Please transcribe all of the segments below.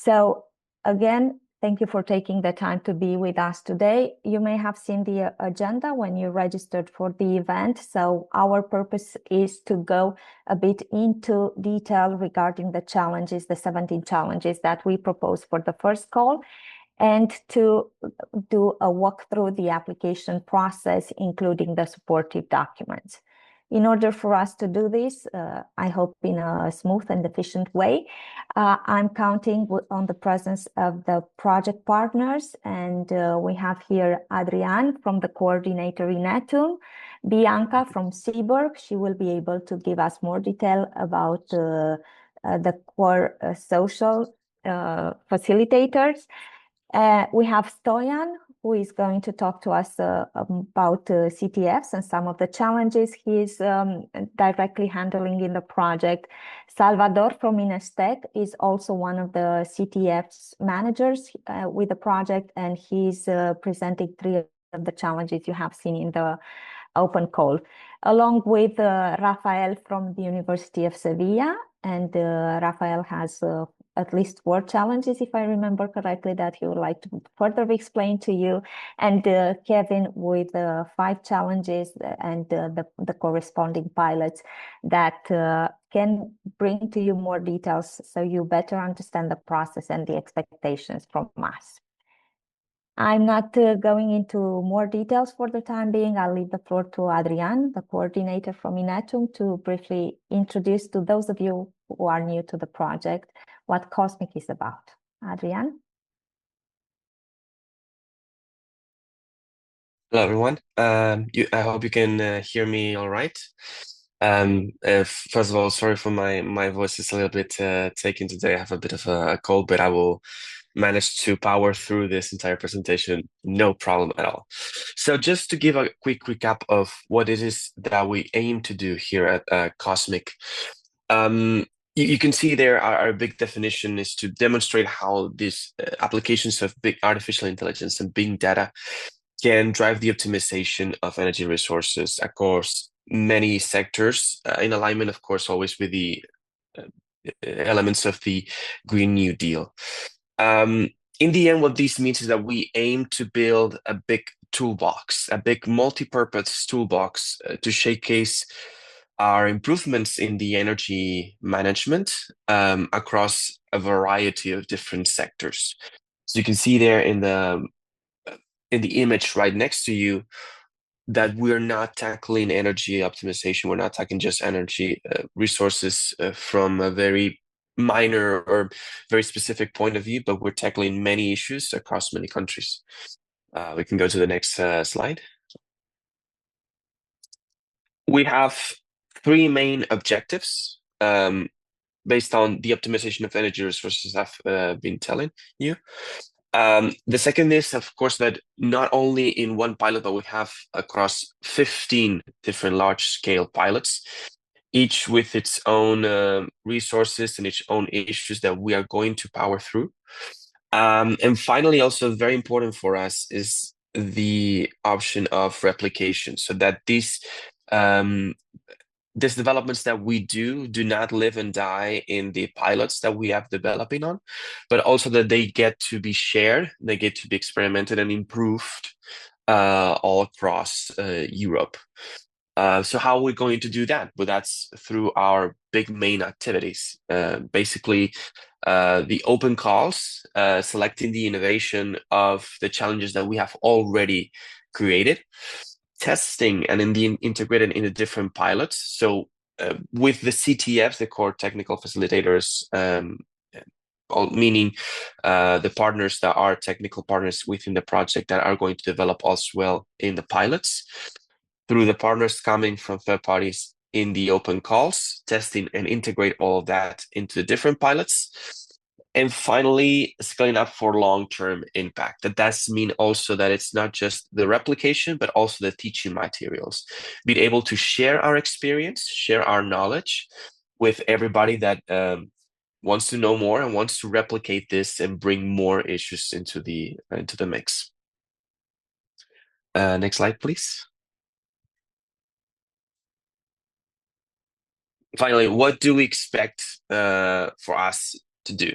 So again, thank you for taking the time to be with us today. You may have seen the agenda when you registered for the event. So our purpose is to go a bit into detail regarding the challenges, the 17 challenges that we propose for the first call, and to do a walk through the application process, including the supportive documents. In order for us to do this, I hope in a smooth and efficient way, I'm counting on the presence of the project partners, and we have here Adrian from the coordinator INETUM, Bianca from SEEBURG. She will be able to give us more detail about the core social facilitators. We have Stoyan, who is going to talk to us about CTFs and some of the challenges he's directly handling in the project. Salvador from INESC is also one of the CTFs managers with the project, and he's presenting 3 of the challenges you have seen in the open call, along with Rafael from the University of Sevilla. And Rafael has at least 4 challenges, if I remember correctly, that he would like to further explain to you. And Kevin with 5 challenges and the corresponding pilots that can bring to you more details so you better understand the process and the expectations from us. I'm not going into more details for the time being. I'll leave the floor to Adrian, the coordinator from INETUM, to briefly introduce to those of you who are new to the project what COSMIC is about. Adrian? Hello, everyone. I hope you can hear me all right. First of all, sorry for my voice is a little bit taken today. I have a bit of a cold, but I will manage to power through this entire presentation, no problem at all. So just to give a quick recap of what it is that we aim to do here at COSMIC. You can see there our big definition is to demonstrate how these applications of big artificial intelligence and big data can drive the optimization of energy resources across many sectors, in alignment, of course, always with the uh, elements of the Green New Deal. In the end, what this means is that we aim to build a big toolbox, a big multi-purpose toolbox to showcase our improvements in the energy management across a variety of different sectors. So you can see there in the image right next to you that we're not tackling energy optimization. We're not tackling just energy resources from a very minor or very specific point of view, but we're tackling many issues across many countries. We can go to the next slide. We have 3 main objectives based on the optimization of energy resources I've been telling you. The second is, of course, that not only in one pilot, but we have across 15 different large-scale pilots, each with its own resources and its own issues that we are going to power through. And finally, also very important for us is the option of replication, so that these developments that we do not live and die in the pilots that we have developing on, but also that they get to be shared, they get to be experimented and improved all across Europe. So how are we going to do that? Well, that's through our big main activities. Basically, the open calls, selecting the innovation of the challenges that we have already created, testing and in the integrated in the different pilots. So with the CTFs, the core technical facilitators, meaning the partners that are technical partners within the project that are going to develop as well in the pilots, through the partners coming from third parties in the open calls, testing and integrate all of that into the different pilots. And finally, scaling up for long-term impact. That does mean also that it's not just the replication, but also the teaching materials. Being able to share our experience, share our knowledge with everybody that wants to know more and wants to replicate this and bring more issues into the mix. Next slide, please. Finally, what do we expect for us to do?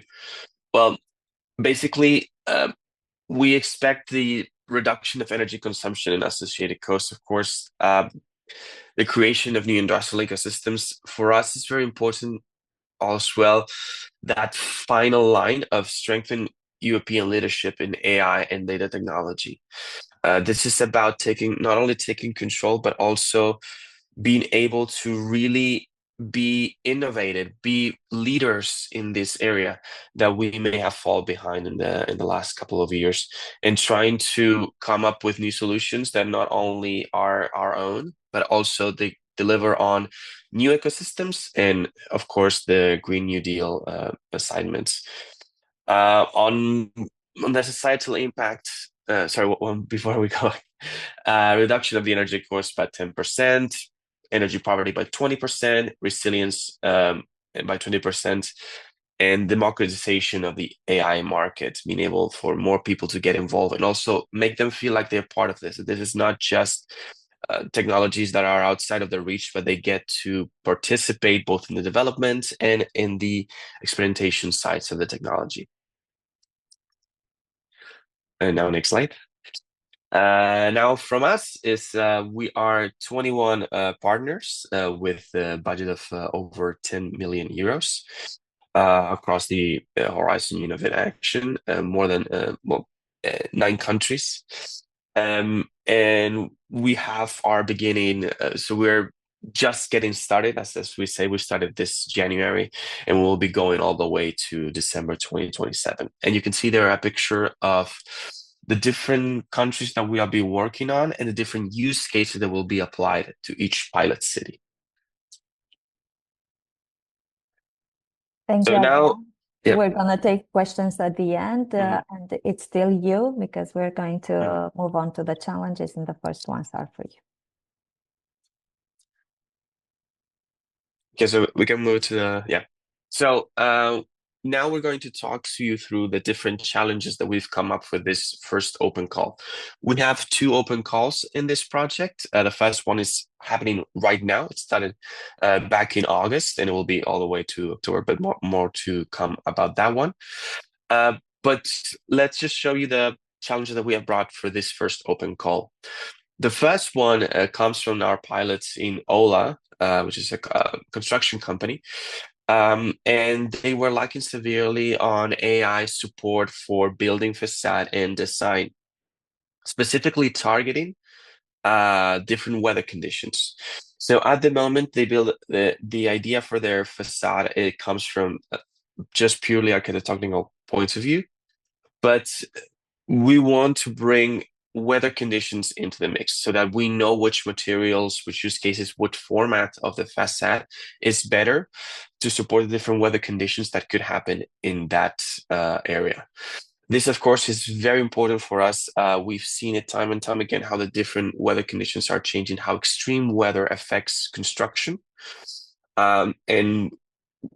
Well, basically, we expect the reduction of energy consumption and associated costs, of course. The creation of new industrial ecosystems for us is very important as well. That final line of strengthen European leadership in AI and data technology. This is about not only taking control, but also being able to really be innovative, be leaders in this area that we may have fallen behind in the last couple of years, and trying to come up with new solutions that not only are our own, but also they deliver on new ecosystems and, of course, the Green New Deal assignments. On the societal impact, sorry, one before we go, reduction of the energy cost by 10%, energy poverty by 20%, resilience by 20%, and democratization of the AI market, being able for more people to get involved and also make them feel like they're part of this. This is not just technologies that are outside of their reach, but they get to participate both in the development and in the experimentation sides of the technology. And now, next slide. Now from us is we are 21 partners with a budget of over 10 million euros across the Horizon Innovate Action, more than 9 countries. And we have our beginning, so we're just getting started. As we say, we started this January, and we'll be going all the way to December 2027. And you can see there a picture of the different countries that we will be working on and the different use cases that will be applied to each pilot city. Thank you, So now, Adrian. yeah. We're going to take questions at the end, and it's still you, because we're going to move on to the challenges, and the first ones are for you. Okay, so we can move to the, yeah. So now we're going to talk to you through the different challenges that we've come up with this first open call. We have 2 open calls in this project. The first one is happening right now. It started back in August, and it will be all the way to October, but more to come about that one. But let's just show you the challenges that we have brought for this first open call. The first one comes from our pilots in Ola, which is a construction company. And they were lacking severely on AI support for building facade and design, specifically targeting different weather conditions. So at the moment, they build the idea for their facade. It comes from just purely architectural points of view, but we want to bring weather conditions into the mix so that we know which materials, which use cases, what format of the facade is better to support the different weather conditions that could happen in that area. This, of course, is very important for us. We've seen it time and time again, how the different weather conditions are changing, how extreme weather affects construction. And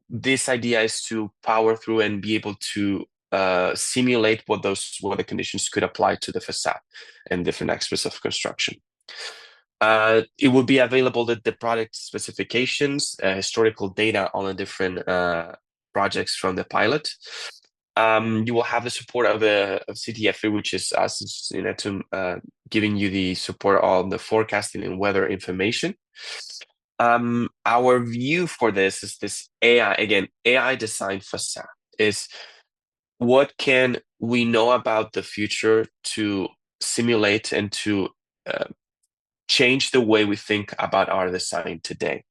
this idea is to power through and be able to simulate what those weather conditions could apply to the facade and different aspects of construction. It will be available the product specifications, historical data on the different projects from the pilot. You will have the support of CTFE, which is us, INETUM, giving you the support on the forecasting and weather information. Our view for this is this AI, again, AI design facade is what can we know about the future to simulate and to change the way we think about our design today.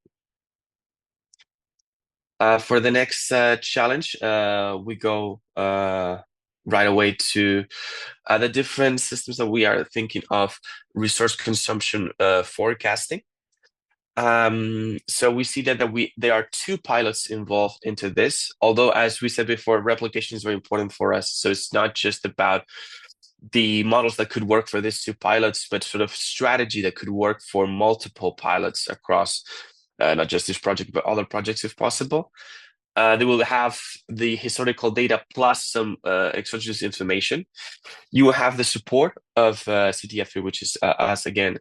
For the next challenge, we go right away to the different systems that we are thinking of resource consumption forecasting. So we see that there are 2 pilots involved into this, although, as we said before, replication is very important for us. So it's not just about the models that could work for these 2 pilots, but sort of strategy that could work for multiple pilots across not just this project, but other projects if possible. They will have the historical data plus some exogenous information. You will have the support of CTFE, which is us again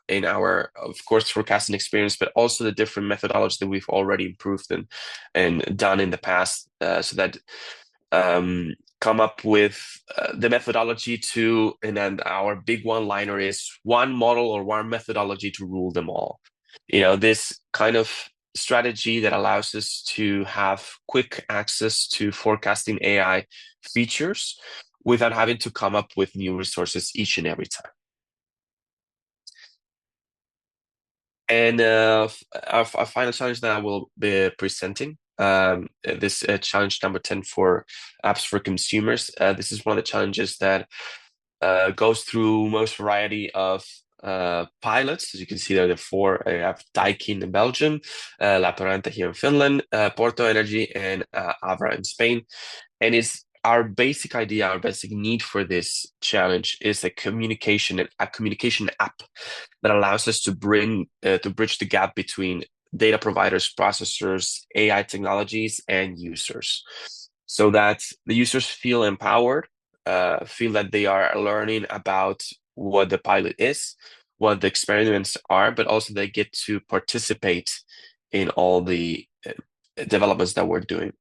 in our, of course, forecasting experience, but also the different methodologies that we've already improved and done in the past, so that come up with the methodology to, and then our big one-liner is one model or one methodology to rule them all. This kind of strategy that allows us to have quick access to forecasting AI features without having to come up with new resources each and every time. And our final challenge that I will be presenting, this challenge number 10 for apps for consumers. This is one of the challenges that goes through most variety of pilots. As you can see, there are the four. I have Daikin in Belgium, La Parenta here in Finland, Porto Energy, and Avra in Spain. And it's our basic idea, our basic need for this challenge is a communication app that allows us to bridge the gap between data providers, processors, AI technologies, and users, so that the users feel empowered, feel that they are learning about what the pilot is, what the experiments are, but also they get to participate in all the developments that we're doing.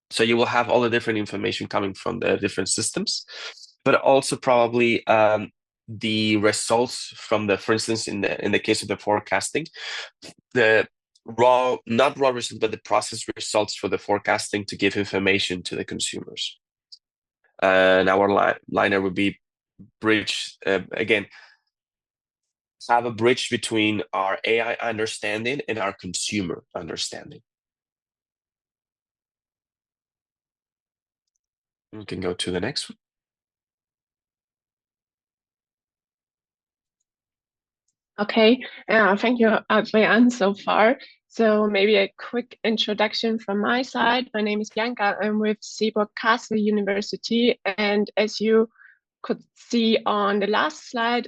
So you will have all the different information coming from the different systems, but also probably the results from for instance, in the case of the forecasting, the not raw results, but the process results for the forecasting to give information to the consumers. And our liner would be bridge, again, have a bridge between our AI understanding and our consumer understanding. We can go to the next one. Okay, thank you, Adrian, so far. So maybe a quick introduction from my side. My name is Bianca. I'm with SEEBURG Castle University, and as you could see on the last slide,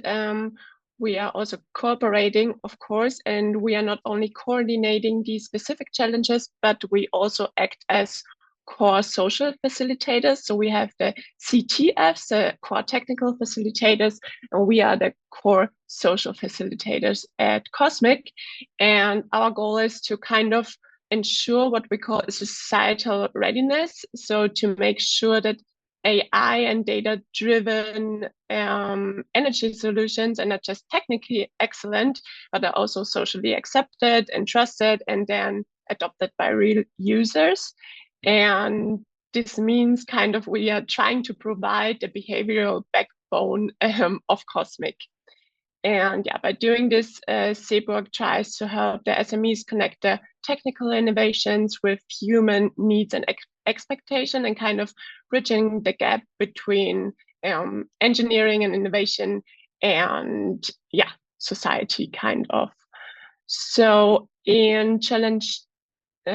we are also cooperating, of course, and we are not only coordinating these specific challenges, but we also act as core social facilitators. So we have the CTFs, the core technical facilitators, and we are the core social facilitators at Cosmic. And our goal is to kind of ensure what we call a societal readiness. So to make sure that AI and data-driven energy solutions are not just technically excellent, but are also socially accepted and trusted and then adopted by real users. And this means kind of we are trying to provide the behavioral backbone of Cosmic. And yeah, by doing this, SEEBURG tries to help the SMEs connect the technical innovations with human needs and expectation, and kind of bridging the gap between engineering and innovation and yeah, society kind of. So in challenge 2,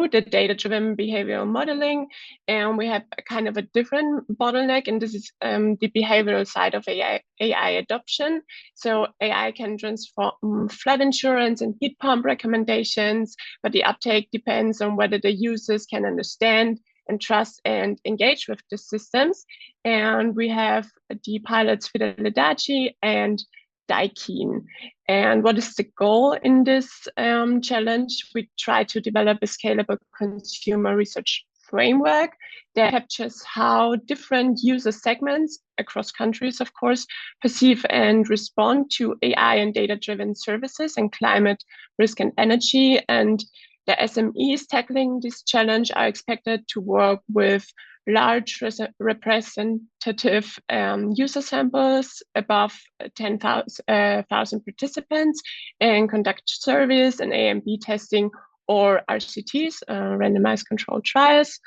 the data-driven behavioral modeling, and we have a kind of a different bottleneck, and this is the behavioral side of AI adoption. So AI can transform flood insurance and heat pump recommendations, but the uptake depends on whether the users can understand and trust and engage with the systems. And we have the pilots Fidelidade and Daikin. And what is the goal in this challenge? We try to develop a scalable consumer research framework that captures how different user segments across countries, of course, perceive and respond to AI and data-driven services and climate risk and energy. And the SMEs tackling this challenge are expected to work with large representative user samples above 10,000 participants and conduct surveys and A/B testing or RCTs, randomized controlled trials.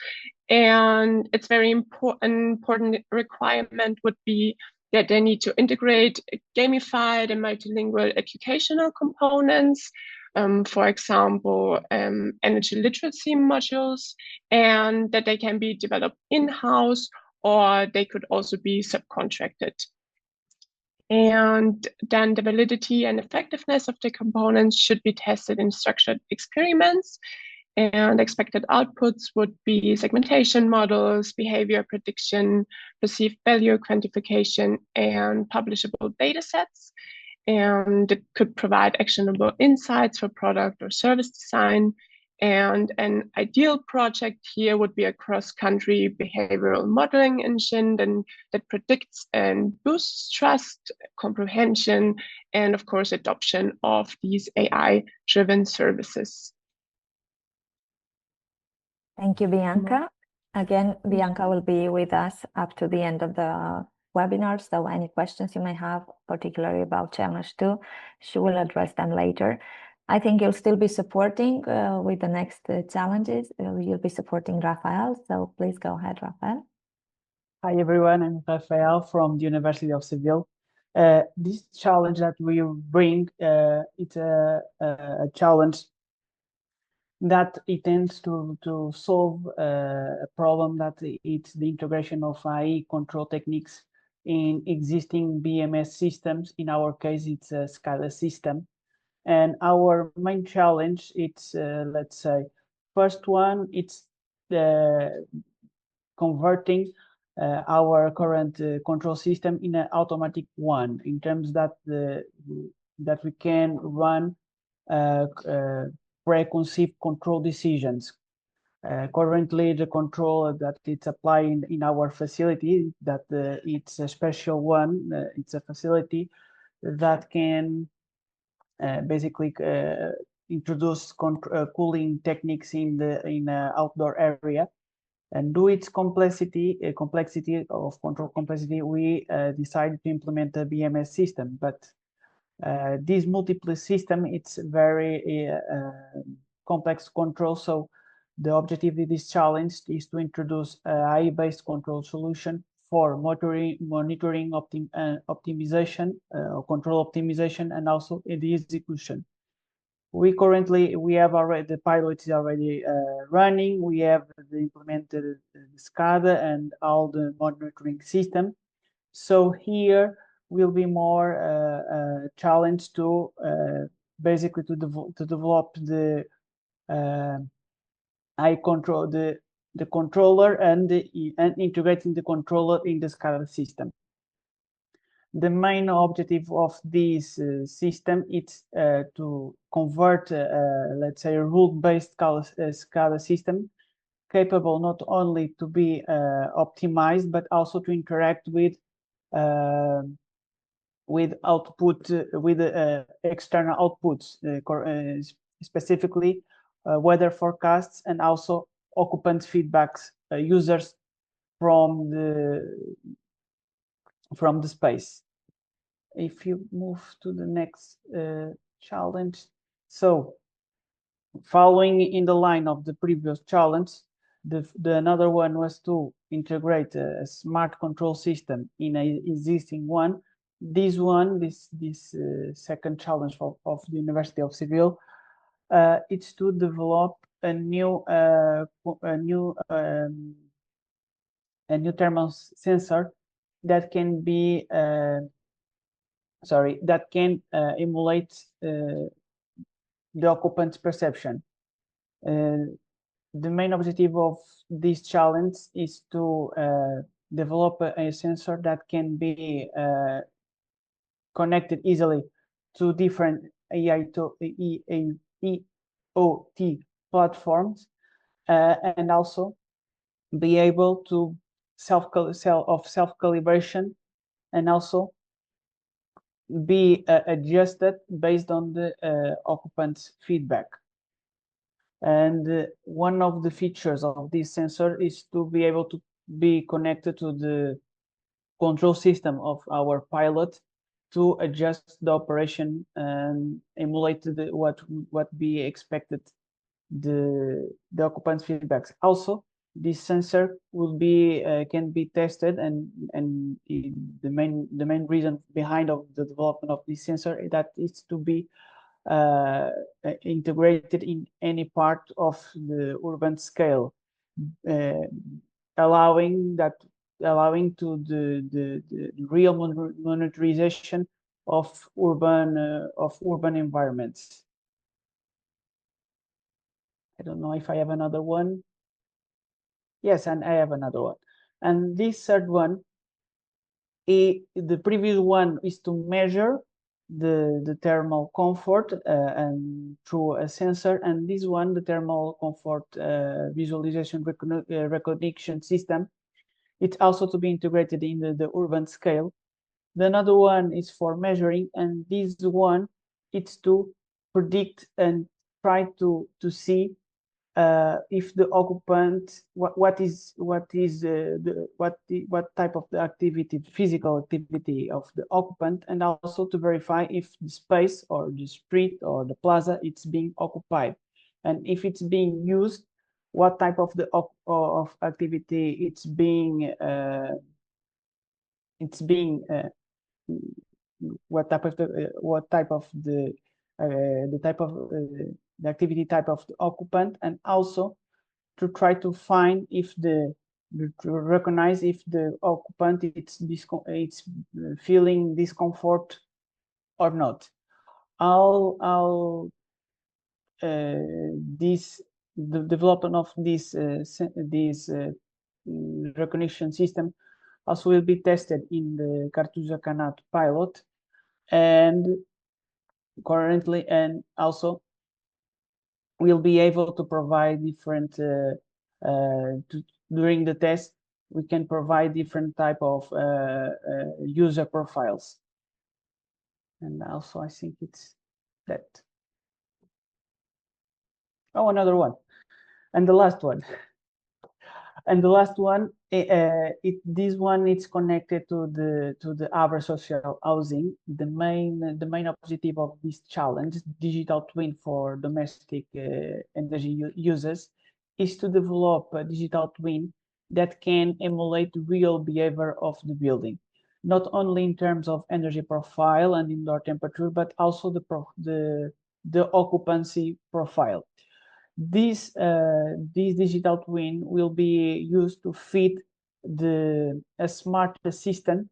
And it's very important requirement would be that they need to integrate gamified and multilingual educational components, for example, energy literacy modules, and that they can be developed in-house or they could also be subcontracted. And then the validity and effectiveness of the components should be tested in structured experiments. And expected outputs would be segmentation models, behavior prediction, perceived value quantification, and publishable data sets. And it could provide actionable insights for product or service design. And an ideal project here would be a cross-country behavioral modeling engine that predicts and boosts trust, comprehension, and of course, adoption of these AI-driven services. Thank you, Bianca. Again, Bianca will be with us up to the end of the webinar. So any questions you may have, particularly about Challenge 2, she will address them later. I think you'll still be supporting with the next challenges. You'll be supporting Rafael. So please go ahead, Rafael. Hi, everyone. I'm Rafael from the University of Seville. This challenge that we bring, it's a challenge that it tends to solve a problem that it's the integration of AI control techniques in existing BMS systems. In our case, it's a SCADA system. And our main challenge, it's, let's say, first one, it's converting our current control system in an automatic one, in terms that that we can run preconceived control decisions. Currently, the control that it's applying in our facility, that it's a special one, it's a facility that can basically introduce cooling techniques in the outdoor area. And due to its complexity of control complexity, we decided to implement a BMS system. But this multiple system, it's very complex control. So the objective of this challenge is to introduce a AI-based control solution for monitoring optimization, control optimization, and also in the execution. We have already, the pilot is already running. We have implemented the SCADA and all the monitoring system. So here will be more challenge to basically to develop the AI control, the controller and integrating the controller in the SCADA system. The main objective of this system is to convert, let's say, a rule-based SCADA system, capable not only to be optimized, but also to interact with output, with external outputs, specifically weather forecasts and also occupant feedbacks, users from the space. If you move to the next challenge. So following in the line of the previous challenge, the another one was to integrate a smart control system in an existing one. This second challenge of the University of Seville, it's to develop a new thermal sensor that can be emulate the occupant's perception. The main objective of this challenge is to develop a sensor that can be connected easily to different EOT platforms, and also be able to self-calibration, and also be adjusted based on the occupant's feedback. And one of the features of this sensor is to be able to be connected to the control system of our pilot to adjust the operation and emulate what be expected, the occupant's feedbacks. Also, this sensor will be can be tested, and the main reason behind of the development of this sensor is that it's to be integrated in any part of the urban scale, allowing to the real monitorization of urban environments. I don't know if I have another one. Yes, and I have another one. And this third one, the previous one is to measure the thermal comfort and through a sensor, and this one, the thermal comfort visualization recognition system, it's also to be integrated in the urban scale. The another one is for measuring, and this one it's to predict and try to see if the occupant, what type of the activity, physical activity of the occupant, and also to verify if the space or the street or the plaza it's being occupied, and if it's being used, what type of the of activity it's being what type of the activity type of the occupant, and also to try to find if to recognize if the occupant it's feeling discomfort or not. The development of this recognition system also will be tested in the Cartuja Canat pilot, and currently, and also we'll be able to provide different during the test we can provide different type of user profiles, and also I think it's that. Oh, another one, and the last one. And the last one, this one is connected to the Abra social housing. The main objective of this challenge, digital twin for domestic energy users, is to develop a digital twin that can emulate real behavior of the building, not only in terms of energy profile and indoor temperature, but also the occupancy profile. This digital twin will be used to fit a smart assistant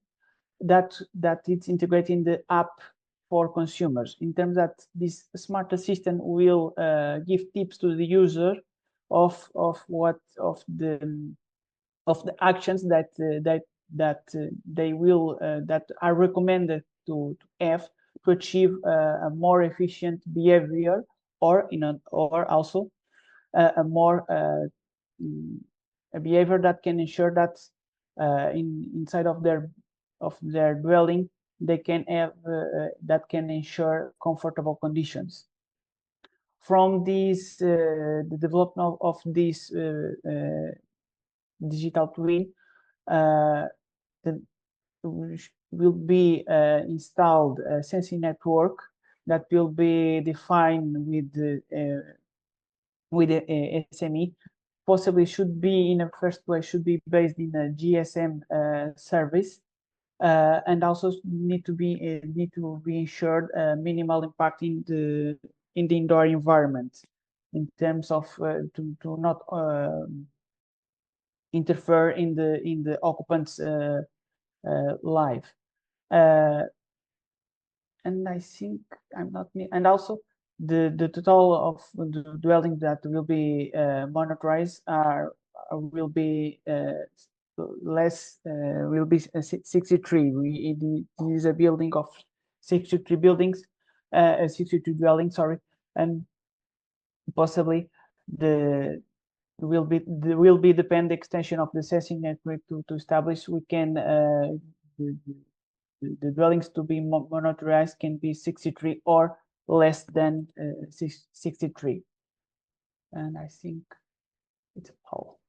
that it's integrated in the app for consumers, in terms that this smart assistant will give tips to the user of the actions that are recommended to have to achieve a more efficient behavior, or also a more a behavior that can ensure that inside of their dwelling they can have that can ensure comfortable conditions. From this the development of this digital twin will be installed a sensing network that will be defined with the SME, possibly should be in a first place should be based in a GSM service, and also need to be ensured minimal impact in the indoor environment, in terms of to not interfere in the occupant's life. And I think I'm not, and also the total of the dwellings that will be monitored will be less, will be 63. It is a building of 63 buildings, 63 dwellings, sorry, and possibly there will be depend the extension of the sensing network to establish we can the dwellings to be monitored can be 63 or less than 63. And I think it's all.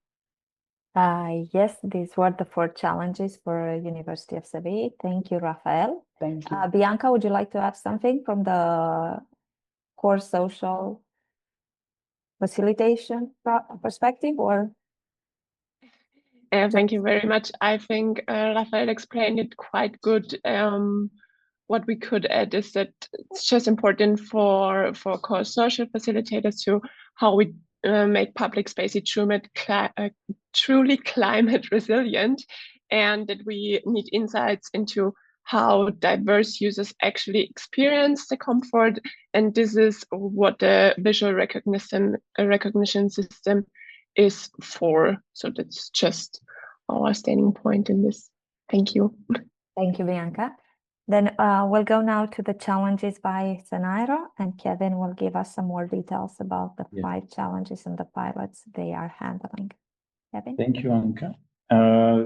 Yes, these were the 4 challenges for University of Seville. Thank you, Rafael. Thank you. Bianca, would you like to add something from the core social facilitation perspective, or? Thank you very much. I think Rafael explained it quite good. What we could add is that it's just important for core social facilitators to how we make public spaces truly climate resilient, and that we need insights into how diverse users actually experience the comfort, and this is what the visual recognition system is for. So that's just our standing point in this. Thank you. Thank you, Bianca. Then we'll go now to the challenges by CENAERO, and Kevin will give us some more details about the 5 challenges and the pilots they are handling. Kevin? Thank you, Anka.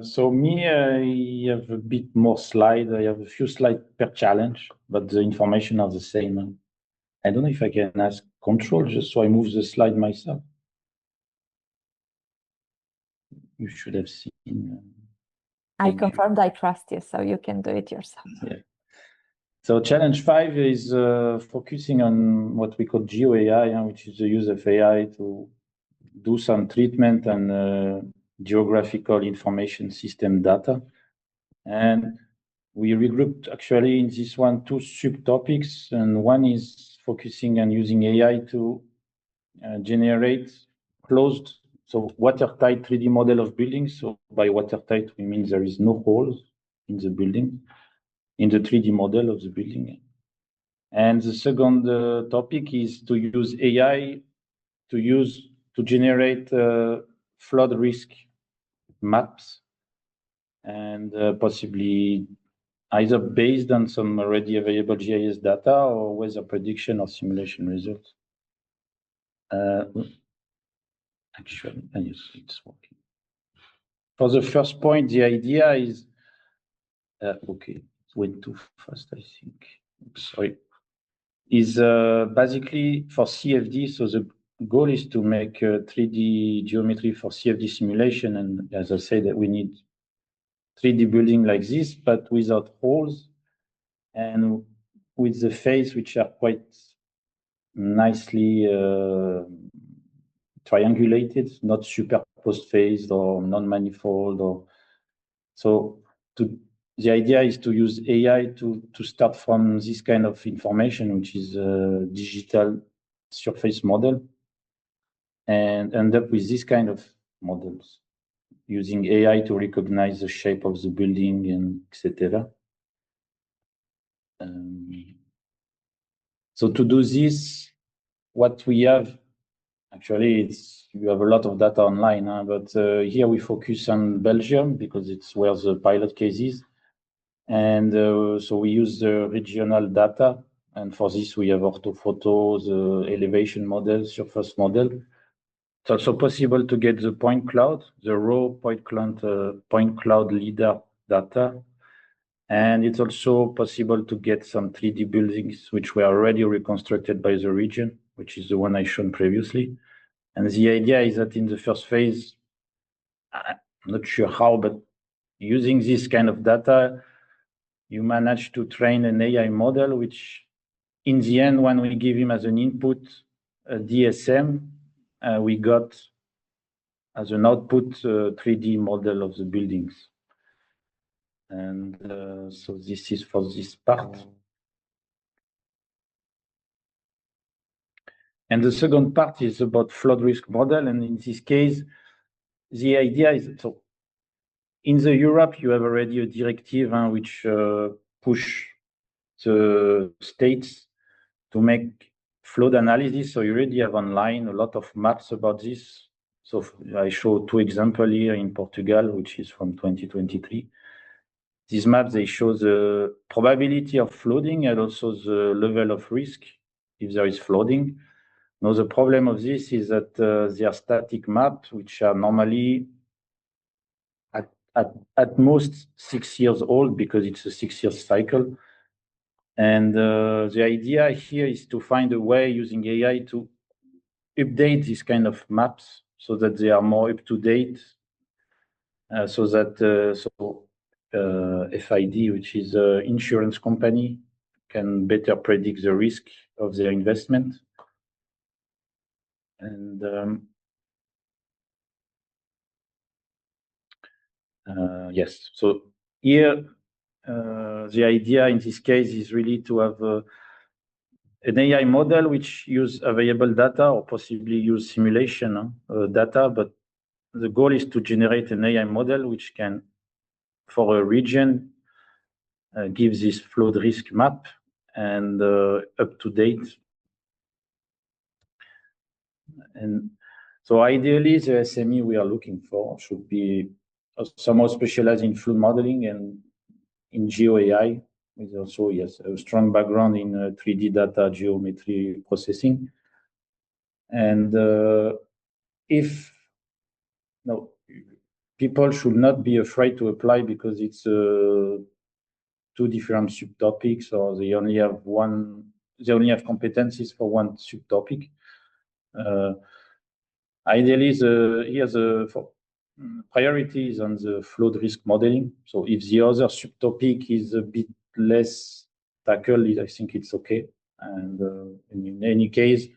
So me, I have a bit more slides. I have a few slides per challenge, but the information are the same. I don't know if I can ask control just so I move the slide myself. You should have seen. I confirmed I trust you, so you can do it yourself. Yeah. So challenge 5 is focusing on what we call GeoAI, which is the use of AI to do some treatment and geographical information system data. And we regrouped actually in this one 2 subtopics, and one is focusing on using AI to generate closed, so watertight 3D model of buildings. So by watertight, we mean there is no holes in the building, in the 3D model of the building. And the second topic is to use AI to generate flood risk maps, and possibly either based on some already available GIS data or weather prediction or simulation results. Actually, yes, it's working. For the first point, the idea is, okay, it went too fast, I think. Sorry. Is basically for CFD, so the goal is to make 3D geometry for CFD simulation. And as I said, that we need 3D building like this, but without holes and with the face, which are quite nicely triangulated, not superposed phased or non-manifold. Or so the idea is to use AI to start from this kind of information, which is a digital surface model, and end up with this kind of models using AI to recognize the shape of the building and etc. So to do this, what we have, actually, you have a lot of data online, but here we focus on Belgium because it's where the pilot case is. And so we use the regional data. And for this, we have orthophoto, the elevation model, surface model. It's also possible to get the point cloud, the raw point cloud LiDAR data. And it's also possible to get some 3D buildings, which were already reconstructed by the region, which is the one I shown previously. And the idea is that in the first phase, I'm not sure how, but using this kind of data, you manage to train an AI model, which in the end, when we give him as an input a DSM, we got as an output 3D model of the buildings. And so this is for this part. And the second part is about flood risk model. And in this case, the idea is, so in the Europe, you have already a directive which push the states to make flood analysis. So you already have online a lot of maps about this. So I show 2 examples here in Portugal, which is from 2023. These maps, they show the probability of flooding and also the level of risk if there is flooding. Now, the problem of this is that they are static maps, which are normally at most 6 years old because it's a 6-year cycle. And the idea here is to find a way using AI to update this kind of maps so that they are more up to date, so that FID, which is an insurance company, can better predict the risk of their investment. And yes, so here the idea in this case is really to have an AI model which use available data or possibly use simulation data, but the goal is to generate an AI model which can, for a region, give this flood risk map and up to date. And so ideally, the SME we are looking for should be somehow specialized in flood modeling and in GeoAI, He's also, yes, a strong background in 3D data geometry processing. And if no, people should not be afraid to apply because it's two different subtopics, or they only have competencies for one subtopic. Ideally, the priority is on the flawed risk modeling. So if the other subtopic is a bit less tackled, I think it's okay. And in any case,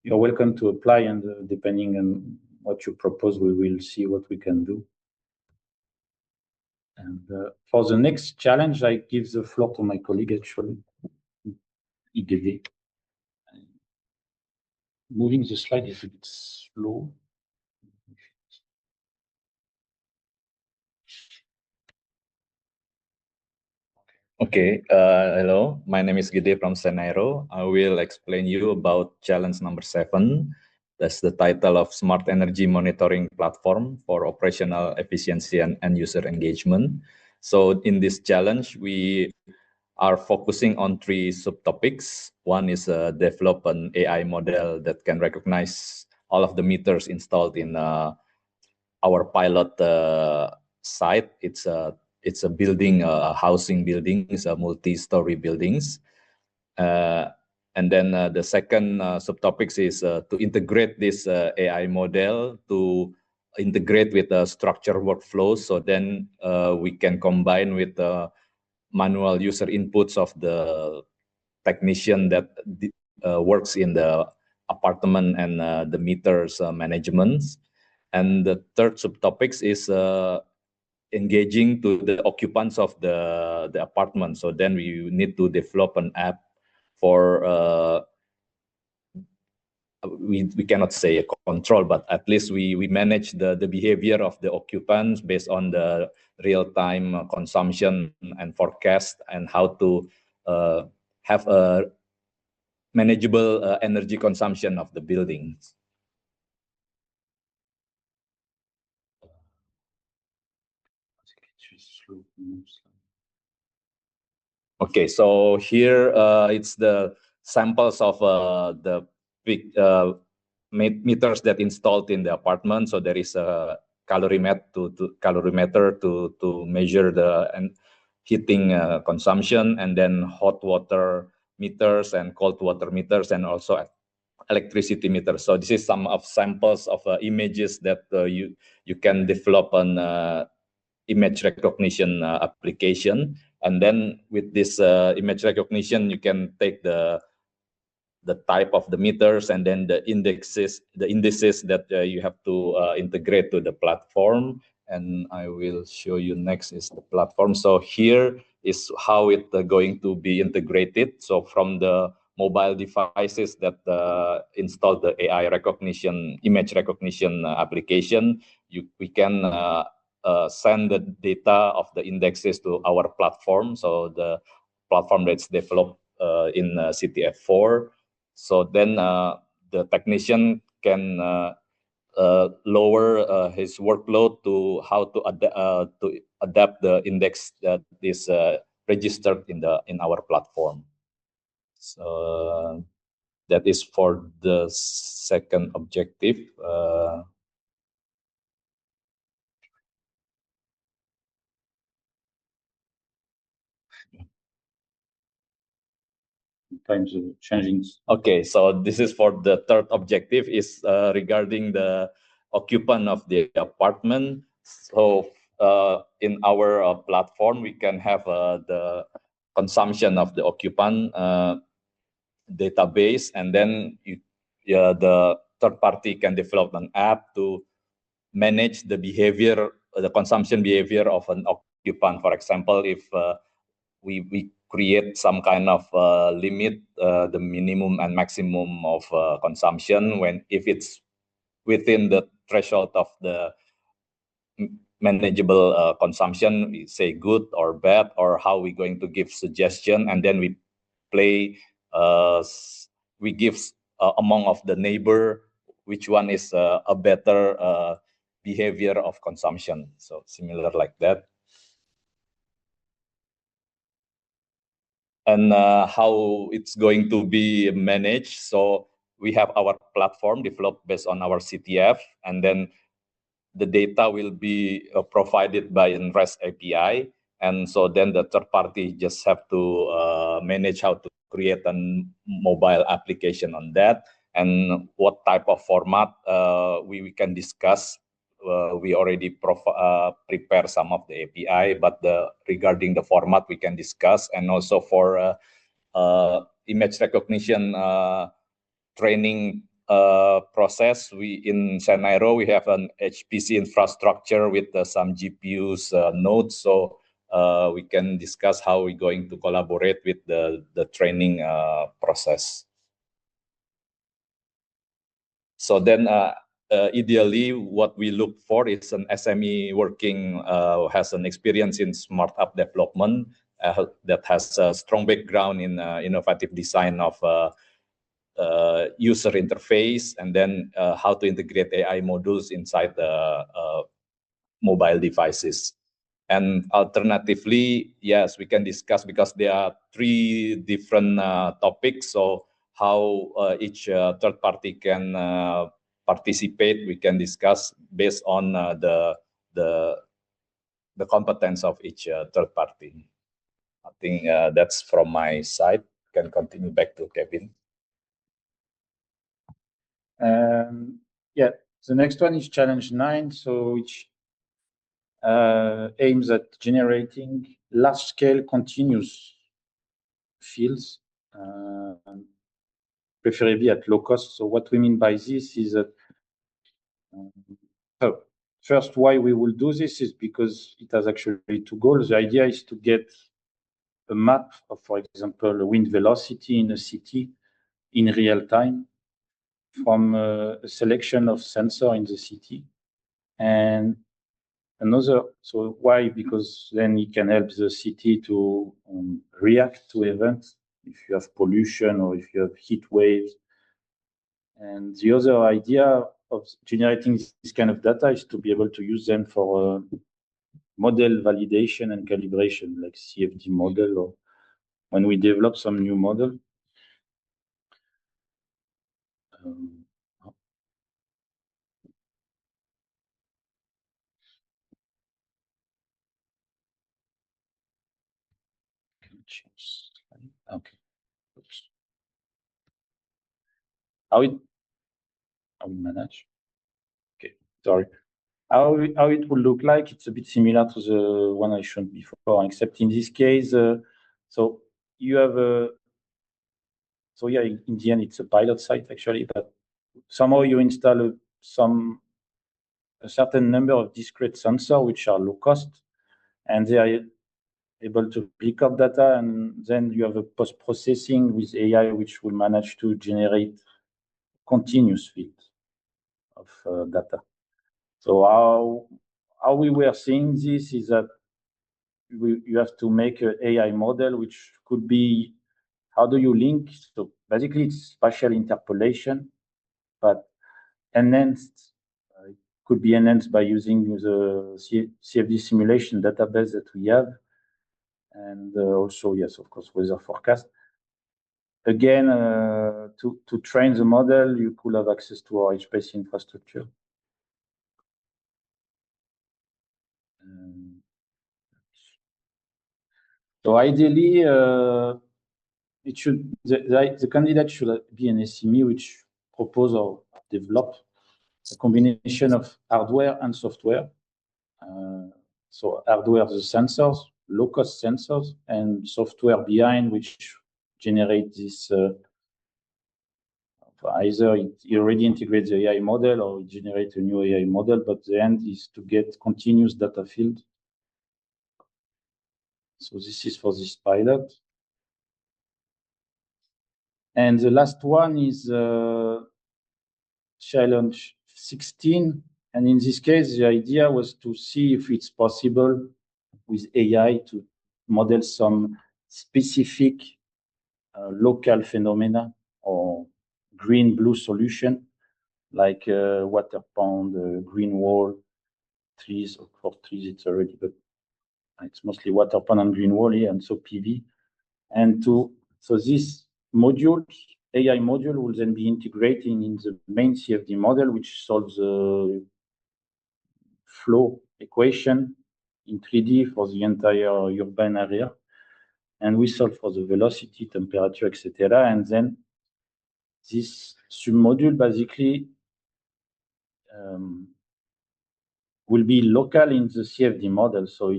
you're welcome to apply, and depending on what you propose, we will see what we can do. And for the next challenge, I give the floor to my colleague, actually, IGD. Moving the slide is a bit slow. Okay, hello, my name is Gede from CENAERO. I will explain you about challenge number 7. That's the title of Smart Energy Monitoring Platform for Operational Efficiency and End User Engagement. So in this challenge, we are focusing on 3 subtopics. One is develop an AI model that can recognize all of the meters installed in our pilot site. It's a building, a housing building. It's a multi-story buildings. And then the second subtopics is to integrate this AI model to integrate with the structure workflows. So then we can combine with the manual user inputs of the technician that works in the apartment and the meters management. And the third subtopics is engaging to the occupants of the apartment. So then we need to develop an app for we cannot say a control, but at least we manage the behavior of the occupants based on the real-time consumption and forecast, and how to have a manageable energy consumption of the buildings. Okay, so here it's the samples of the big meters that installed in the apartment. So there is a calorimeter to measure the heating consumption, and then hot water meters and cold water meters, and also electricity meters. So this is some of samples of images that you can develop an image recognition application. And then with this image recognition, you can take the type of the meters and then the indices that you have to integrate to the platform. And I will show you next is the platform. So here is how it going to be integrated. So from the mobile devices that install the AI recognition, image recognition application, we can send the data of the indexes to our platform. So the platform that's developed in CTF4. So then the technician can lower his workload to how to adapt the index that is registered in our platform. So that is for the second objective. Times of changing. Okay, so this is for the third objective, is regarding the occupant of the apartment. So in our platform, we can have the consumption of the occupant database, and then the third party can develop an app to manage the behavior, the consumption behavior of an occupant. For example, if we create some kind of limit, the minimum and maximum of consumption, if it's within the threshold of the manageable consumption, we say good or bad, or how we're going to give suggestion, and then we play, we give among of the neighbor which one is a better behavior of consumption. So similar like that. and how it's going to be managed. So we have our platform developed based on our CTF, and then the data will be provided by a REST API. And so then the third party just have to manage how to create a mobile application on that, and what type of format we can discuss. We already prepare some of the API, but regarding the format we can discuss, and also for image recognition training process. We in CENAERO we have an HPC infrastructure with some GPUs nodes, so we can discuss how we're going to collaborate with the training process. So then ideally what we look for is an SME working has an experience in smart app development that has a strong background in innovative design of user interface, and then how to integrate AI modules inside the mobile devices. And alternatively, yes, we can discuss, because there are 3 different topics. So how each third party can participate, we can discuss based on the competence of each third party. I think that's from my side. Can continue back to Kevin. Yeah, the next one is challenge 9, so which aims at generating large-scale continuous fields, preferably at low cost. So what we mean by this is that so first, why we will do this is because it has actually 2 goals. The idea is to get a map of, for example, wind velocity in a city in real time from a selection of sensor in the city. And another, so why? Because then it can help the city to react to events if you have pollution or if you have heat waves. And the other idea of generating this kind of data is to be able to use them for model validation and calibration, like CFD model, or when we develop some new model. Okay. Oops. How we manage? Okay, sorry. How it will look like? It's a bit similar to the one I showed before, except in this case, so you have a. So yeah, in the end, it's a pilot site actually, but somehow you install a certain number of discrete sensors which are low cost, and they are able to pick up data, and then you have a post-processing with AI which will manage to generate continuous field of data. So how we were seeing this is that you have to make an AI model which could be, how do you link? So basically it's spatial interpolation, but enhanced. It could be enhanced by using the CFD simulation database that we have. And also, yes, of course, weather forecast. Again, to train the model, you could have access to our HPC infrastructure. So ideally, it should the candidate should be an SME which propose or develop a combination of hardware and software. So hardware, the sensors, low-cost sensors, and software behind which generate this. Either it already integrates the AI model or it generates a new AI model, but the end is to get continuous data field. So this is for this pilot. And the last one is challenge 16. And in this case, the idea was to see if it's possible with AI to model some specific local phenomena or green-blue solution, like water pond, green wall, trees. For trees, it's already, but it's mostly water pond and green wall here, and so PV. And so this module, AI module, will then be integrated in the main CFD model, which solves the flow equation in 3D for the entire urban area. And we solve for the velocity, temperature, etc. And then this submodule basically will be local in the CFD model. So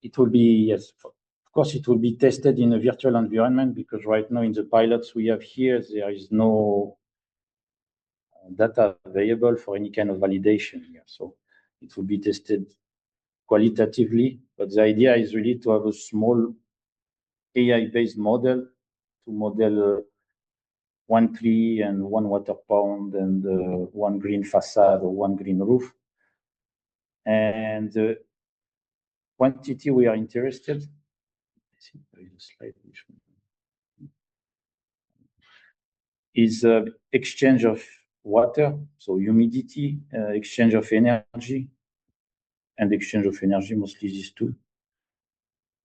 it will be, yes, of course, it will be tested in a virtual environment, because right now in the pilots we have here, there is no data available for any kind of validation here. So it will be tested qualitatively, but the idea is really to have a small AI-based model to model one tree and one water pond and one green facade or one green roof. And the quantity we are interested, I think there is a slide which is exchange of water, so humidity, exchange of energy, and exchange of energy, mostly these two.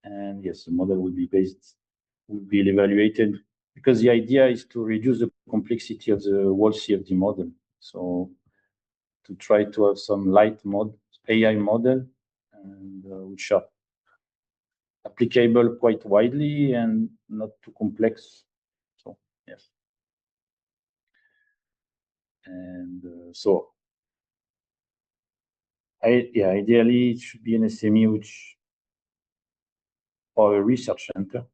And yes, the model will be evaluated, because the idea is to reduce the complexity of the whole CFD model. So to try to have some light AI model, and which are applicable quite widely and not too complex. So yes. And so ideally it should be an SME or a research center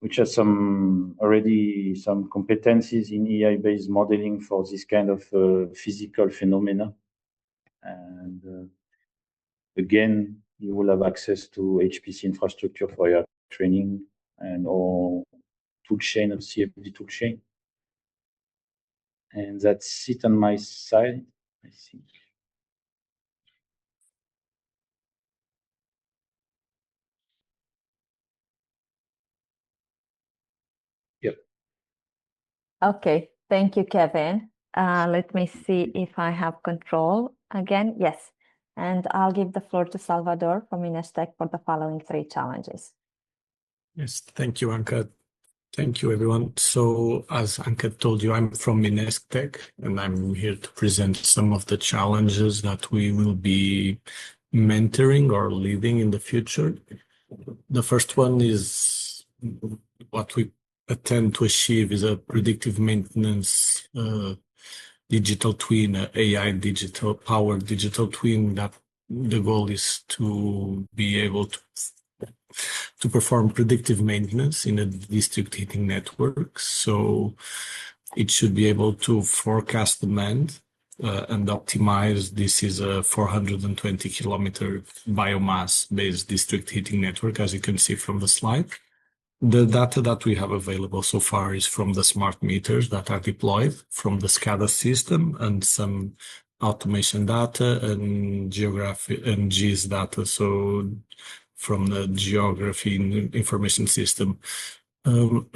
which has already some competencies in AI-based modeling for this kind of physical phenomena. And again, you will have access to HPC infrastructure for your training and all toolchain of CFD toolchain. And that's it on my side, I think. Yep. Okay, thank you, Kevin. Let me see if I have control again. Yes, and I'll give the floor to Salvador from INESC for the following 3 challenges. Yes, thank you, Anka. Thank you, everyone. So as Anka told you, I'm from INESC, and I'm here to present some of the challenges that we will be mentoring or leading in the future. The first one is what we attempt to achieve is a predictive maintenance digital twin, AI powered digital twin, that the goal is to be able to perform predictive maintenance in a district heating network. So it should be able to forecast demand and optimize. This is a 420 kilometer biomass based district heating network, as you can see from the slide. The data that we have available so far is from the smart meters that are deployed from the SCADA system, and some automation data and geography and GIS data, so from the geography information system. Some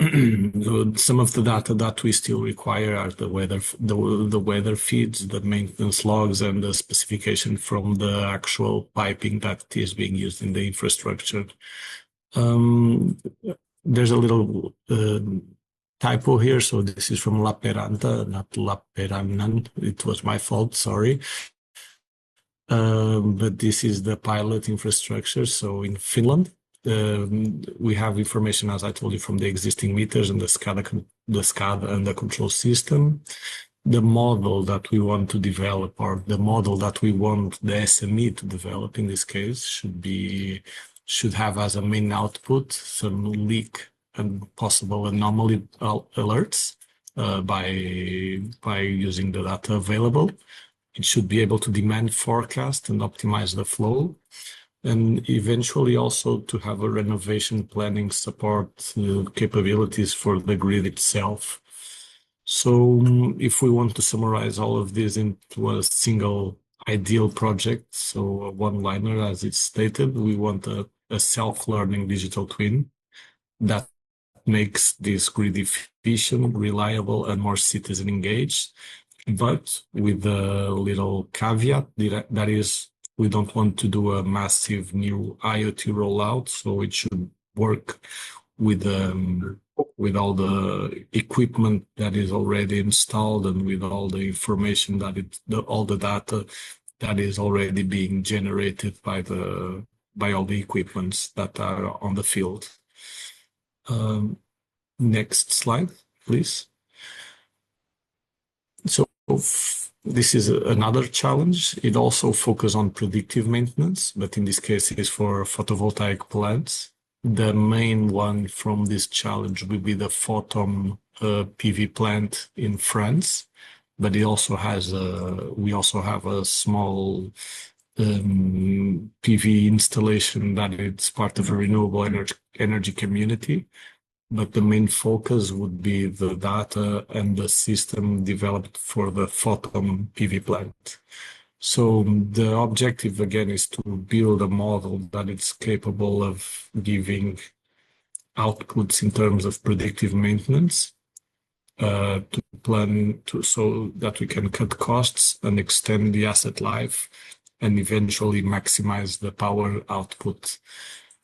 of the data that we still require are the weather feeds, the maintenance logs, and the specification from the actual piping that is being used in the infrastructure. There's a little typo here, so this is from Lappeenranta, not Lappeenrannan. It was my fault, sorry. But this is the pilot infrastructure. So in Finland, we have information, as I told you, from the existing meters and the SCADA and the control system. The model that we want to develop, or the model that we want the SME to develop in this case, should have as a main output some leak and possible anomaly alerts by using the data available. It should be able to demand forecast and optimize the flow, and eventually also to have a renovation planning support capabilities for the grid itself. So if we want to summarize all of this into a single ideal project, so a one-liner as it's stated, we want a self-learning digital twin that makes this grid efficient, reliable, and more citizen engaged, but with a little caveat that is We don't want to do a massive new IoT rollout, so it should work with all the equipment that is already installed and with all the information all the data that is already being generated by all the equipments that are on the field. Next slide, please. So this is another challenge. It also focuses on predictive maintenance, but in this case it is for photovoltaic plants. The main one from this challenge will be the Photon PV plant in France, but it also has we also have a small PV installation that is part of a renewable energy community. But the main focus would be the data and the system developed for the Photon PV plant. So the objective again is to build a model that is capable of giving outputs in terms of predictive maintenance so that we can cut costs and extend the asset life and eventually maximize the power output.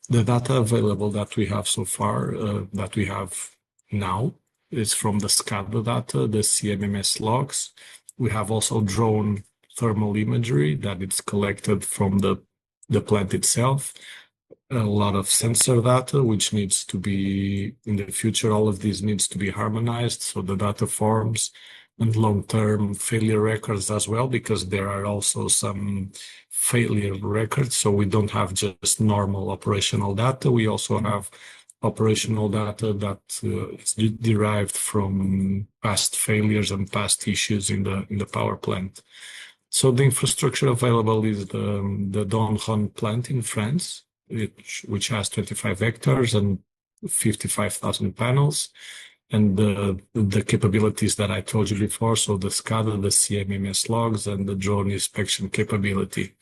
The data available that we have so far, that we have now, is from the SCADA data, the CMMS logs. We have also drone thermal imagery that is collected from the plant itself. A lot of sensor data, which needs to be, in the future, all of these needs to be harmonized, so the data forms and long-term failure records as well, because there are also some failure records. So we don't have just normal operational data. We also have operational data that is derived from past failures and past issues in the power plant. So the infrastructure available is the Donjon plant in France, which has 25 hectares and 55,000 panels. And the capabilities that I told you before, so the SCADA, the CMMS logs, and the drone inspection capability.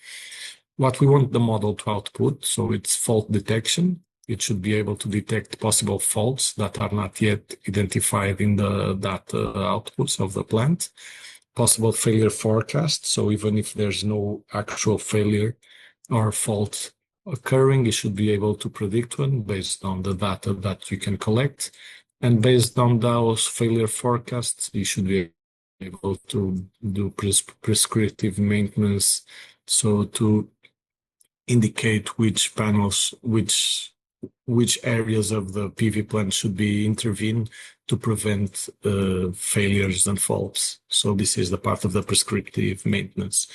What we want the model to output, so it's fault detection. It should be able to detect possible faults that are not yet identified in the data outputs of the plant. Possible failure forecast, so even if there's no actual failure or fault occurring, you should be able to predict one based on the data that you can collect. And based on those failure forecasts, you should be able to do prescriptive maintenance, so to indicate which panels, which areas of the PV plant should be intervened to prevent failures and faults. So this is the part of the prescriptive maintenance.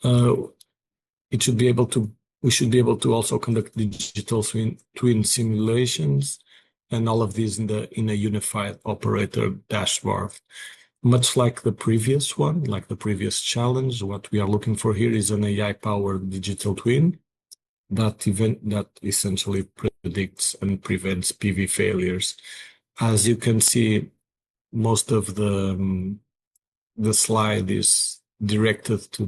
We should be able to also conduct digital twin simulations, and all of these in a unified operator dashboard. Much like the previous one, like the previous challenge, what we are looking for here is an AI-powered digital twin that essentially predicts and prevents PV failures. As you can see, most of the slide is directed to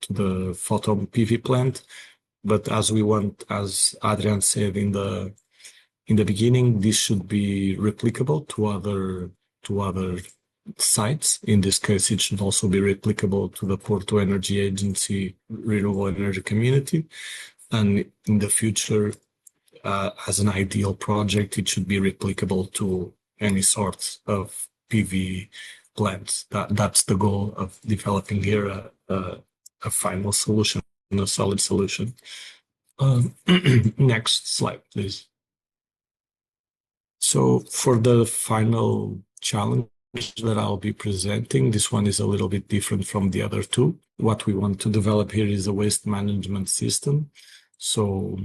the Photon PV plant, but as Adrian said in the beginning, this should be replicable to other sites. In this case, it should also be replicable to the Porto Energy Agency renewable energy community. And in the future, as an ideal project, it should be replicable to any sort of PV plants. That's the goal of developing here a final solution, a solid solution. Next slide, please. So for the final challenge that I'll be presenting, this one is a little bit different from the other two. What we want to develop here is a waste management system. So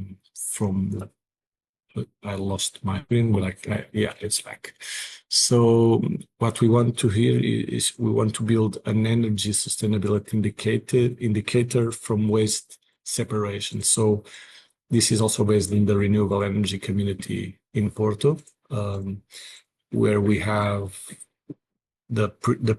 I lost my screen, but yeah, it's back. So what we want to here is we want to build an energy sustainability indicator from waste separation. So this is also based in the renewable energy community in Porto, where we have the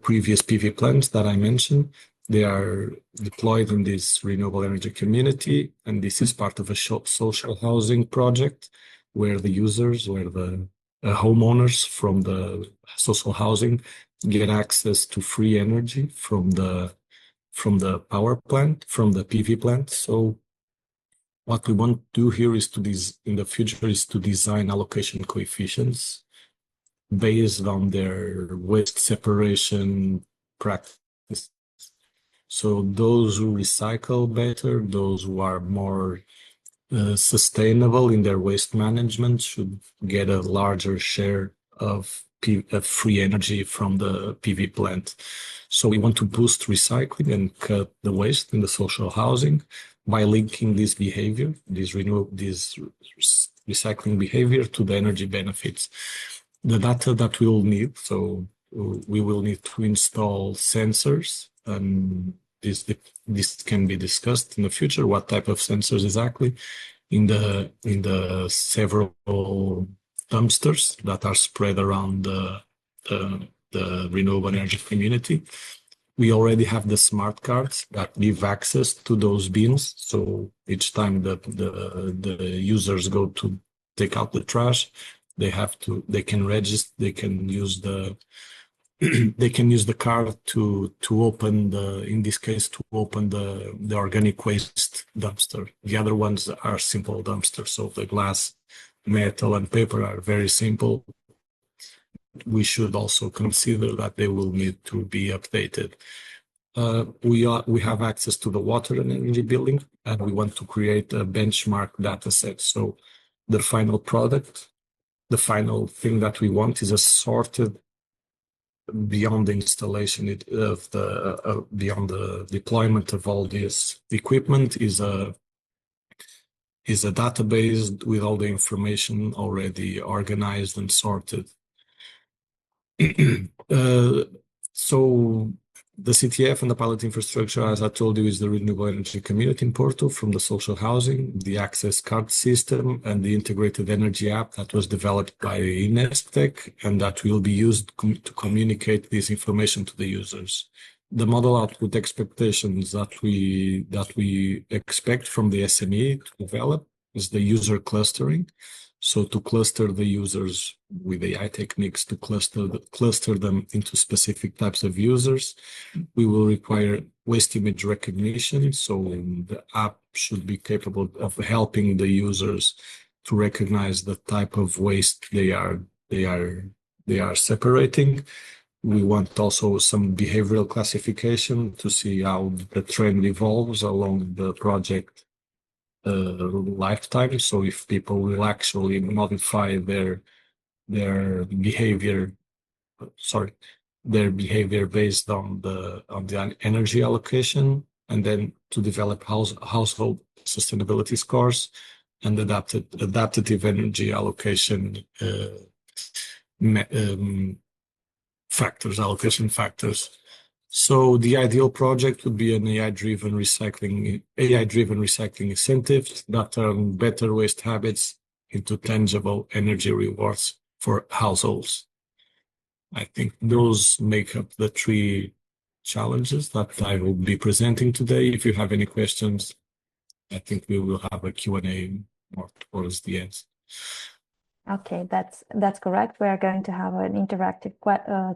previous PV plants that I mentioned. They are deployed in this renewable energy community, and this is part of a social housing project where the users, where the homeowners from the social housing get access to free energy from the the power plant, from the PV plant. So what we want to do here is in the future is to design allocation coefficients based on their waste separation practice. So those who recycle better, those who are more sustainable in their waste management should get a larger share of free energy from the PV plant. So we want to boost recycling and cut the waste in the social housing by linking this behavior, this recycling behavior to the energy benefits. The data that we'll need, so we will need to install sensors, and this can be discussed in the future, what type of sensors exactly, in the several dumpsters that are spread around the renewable energy community. We already have the smart cards that give access to those bins. So each time the users go to take out the trash, they can register, they can use the card to open in this case, to open the organic waste dumpster. The other ones are simple dumpsters. So the glass, metal, and paper are very simple. We should also consider that they will need to be updated. We have access to the water and energy billing, and we want to create a benchmark data set. So the final product, the final thing that we want is a sorted, beyond the installation beyond the deployment of all this equipment, is a database with all the information already organized and sorted. So the CTF and the pilot infrastructure, as I told you, is the Renewable Energy Community Portal from the social housing, the access card system, and the integrated energy app that was developed by INESC and that will be used to communicate this information to the users. The model output expectations that we expect from the SME to develop is the user clustering. So to cluster the users with AI techniques, to cluster them into specific types of users, we will require waste image recognition. So the app should be capable of helping the users to recognize the type of waste they are separating. We want also some behavioral classification to see how the trend evolves along the project lifetime. So if people will actually modify their behavior based on the energy allocation, and then to develop household sustainability scores and adaptive energy allocation allocation factors. So the ideal project would be an AI-driven recycling incentives that turn better waste habits into tangible energy rewards for households. I think those make up the 3 challenges that I will be presenting today. If you have any questions, I think we will have a Q&A more towards the end. Okay, that's correct. We are going to have an interactive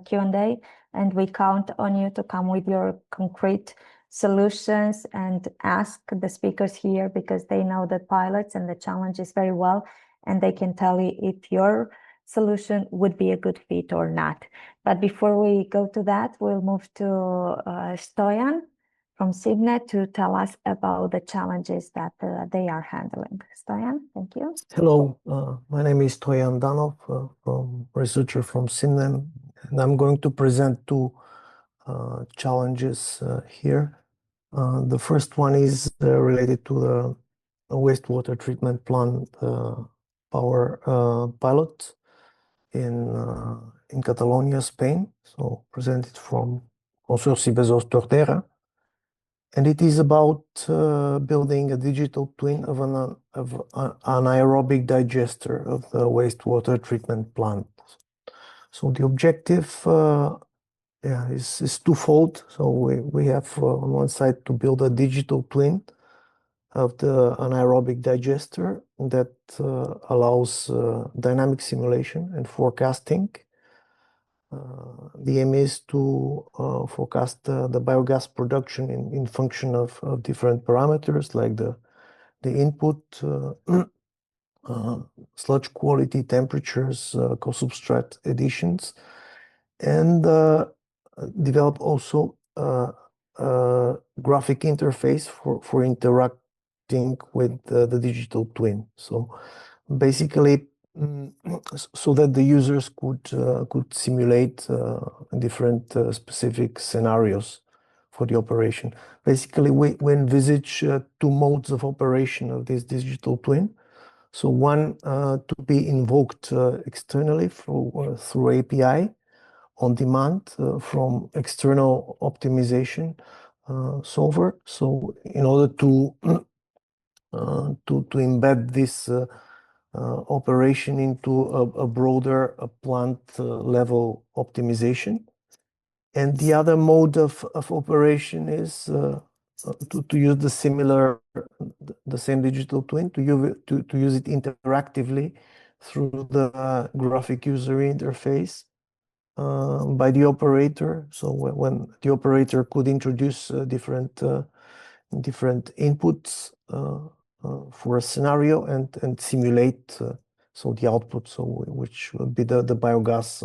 Q&A, and we count on you to come with your concrete solutions and ask the speakers here, because they know the pilots and the challenges very well, and they can tell you if your solution would be a good fit or not. But before we go to that, we'll move to Stoyan from CIMNE to tell us about the challenges that they are handling. Stoyan, thank you. Hello, my name is Stoyan Danov, researcher from CIMNE, and I'm going to present 2 challenges here. The first one is related to the wastewater treatment plant power pilot in Catalonia, Spain. So presented from Consorci Bezos Torterra. And it is about building a digital twin of an anaerobic digester of the wastewater treatment plant. So the objective is twofold. So we have on one side to build a digital twin of the anaerobic digester that allows dynamic simulation and forecasting the aim is to forecast the biogas production in function of different parameters like the input, sludge quality, temperatures, co-substrate additions, and develop also a graphic interface for interacting with the digital twin. So basically, so that the users could simulate different specific scenarios for the operation. Basically, we envisage two modes of operation of this digital twin. So one to be invoked externally through API on demand from external optimization solver. So in order to embed this operation into a broader plant level optimization. And the other mode of operation is to use the same digital twin, to use it interactively through the graphic user interface by the operator. So when the operator could introduce different inputs for a scenario and simulate so the output, so which will be the biogas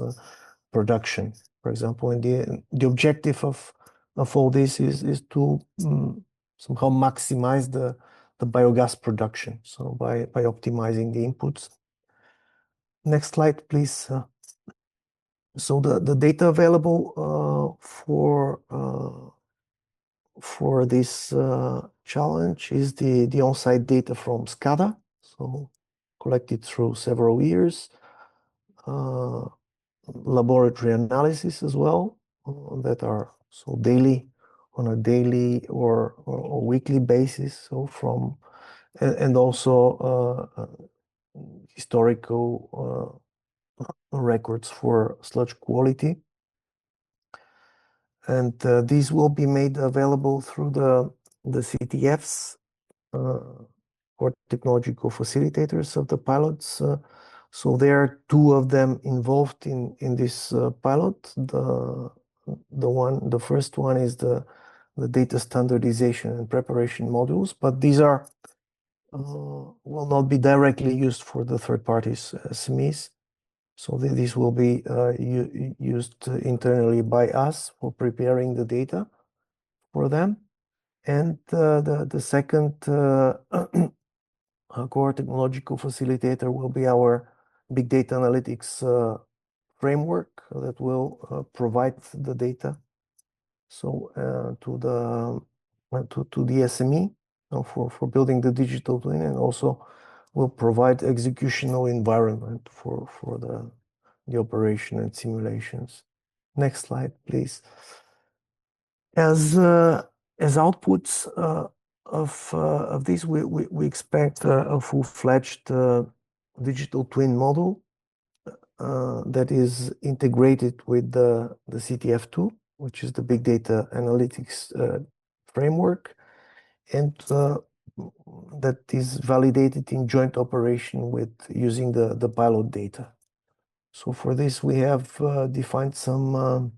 production, for example. And the objective of all this is to somehow maximize the biogas production, so by optimizing the inputs. Next slide, please. So the data available for this challenge is the on-site data from SCADA, so collected through several years, laboratory analysis as well, that are so on a daily or weekly basis, so from and also historical records for sludge quality. And these will be made available through the CTFs, or technological facilitators of the pilots. So there are two of them involved in this pilot. The first one is the data standardization and preparation modules, but these are will not be directly used for the third parties SMEs. So these will be used internally by us for preparing the data for them. And the second core technological facilitator will be our big data analytics framework that will provide the data so to the SME for building the digital twin, and also will provide executional environment for the operation and simulations. Next slide, please. As outputs of this, we expect a full-fledged digital twin model that is integrated with the CTF2, which is the big data analytics framework, and that is validated in joint operation with using the pilot data. So for this, we have defined some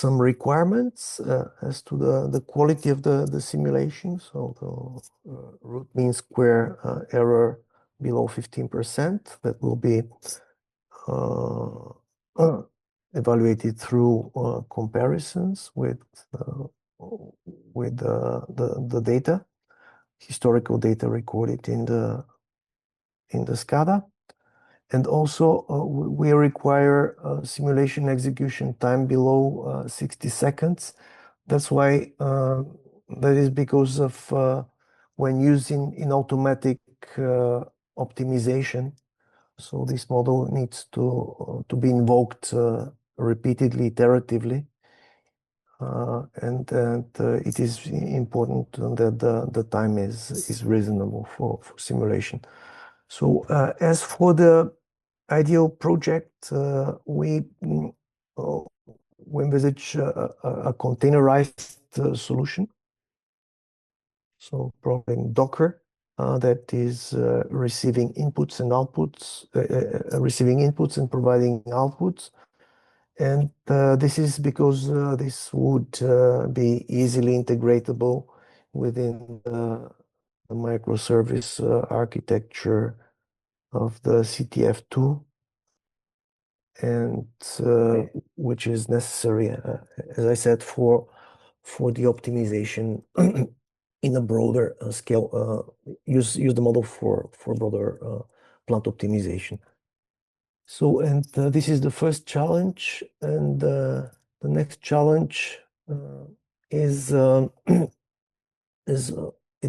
requirements as to the quality of the simulation. So the root mean square error below 15%, that will be evaluated through comparisons with the data, historical data recorded in the SCADA. And also we require simulation execution time below 60 seconds. That's why that is because of when using in automatic optimization. So this model needs to be invoked repeatedly, iteratively. And it is important that the time is reasonable for simulation. So as for the ideal project, we envisage a containerized solution. So probably in Docker, that is receiving inputs and outputs, receiving inputs and providing outputs. And this is because this would be easily integratable within the microservice architecture of the CTF2, and which is necessary, as I said, for the optimization in a broader scale. Use the model for broader plant optimization. So, and this is the first challenge, and the next challenge is at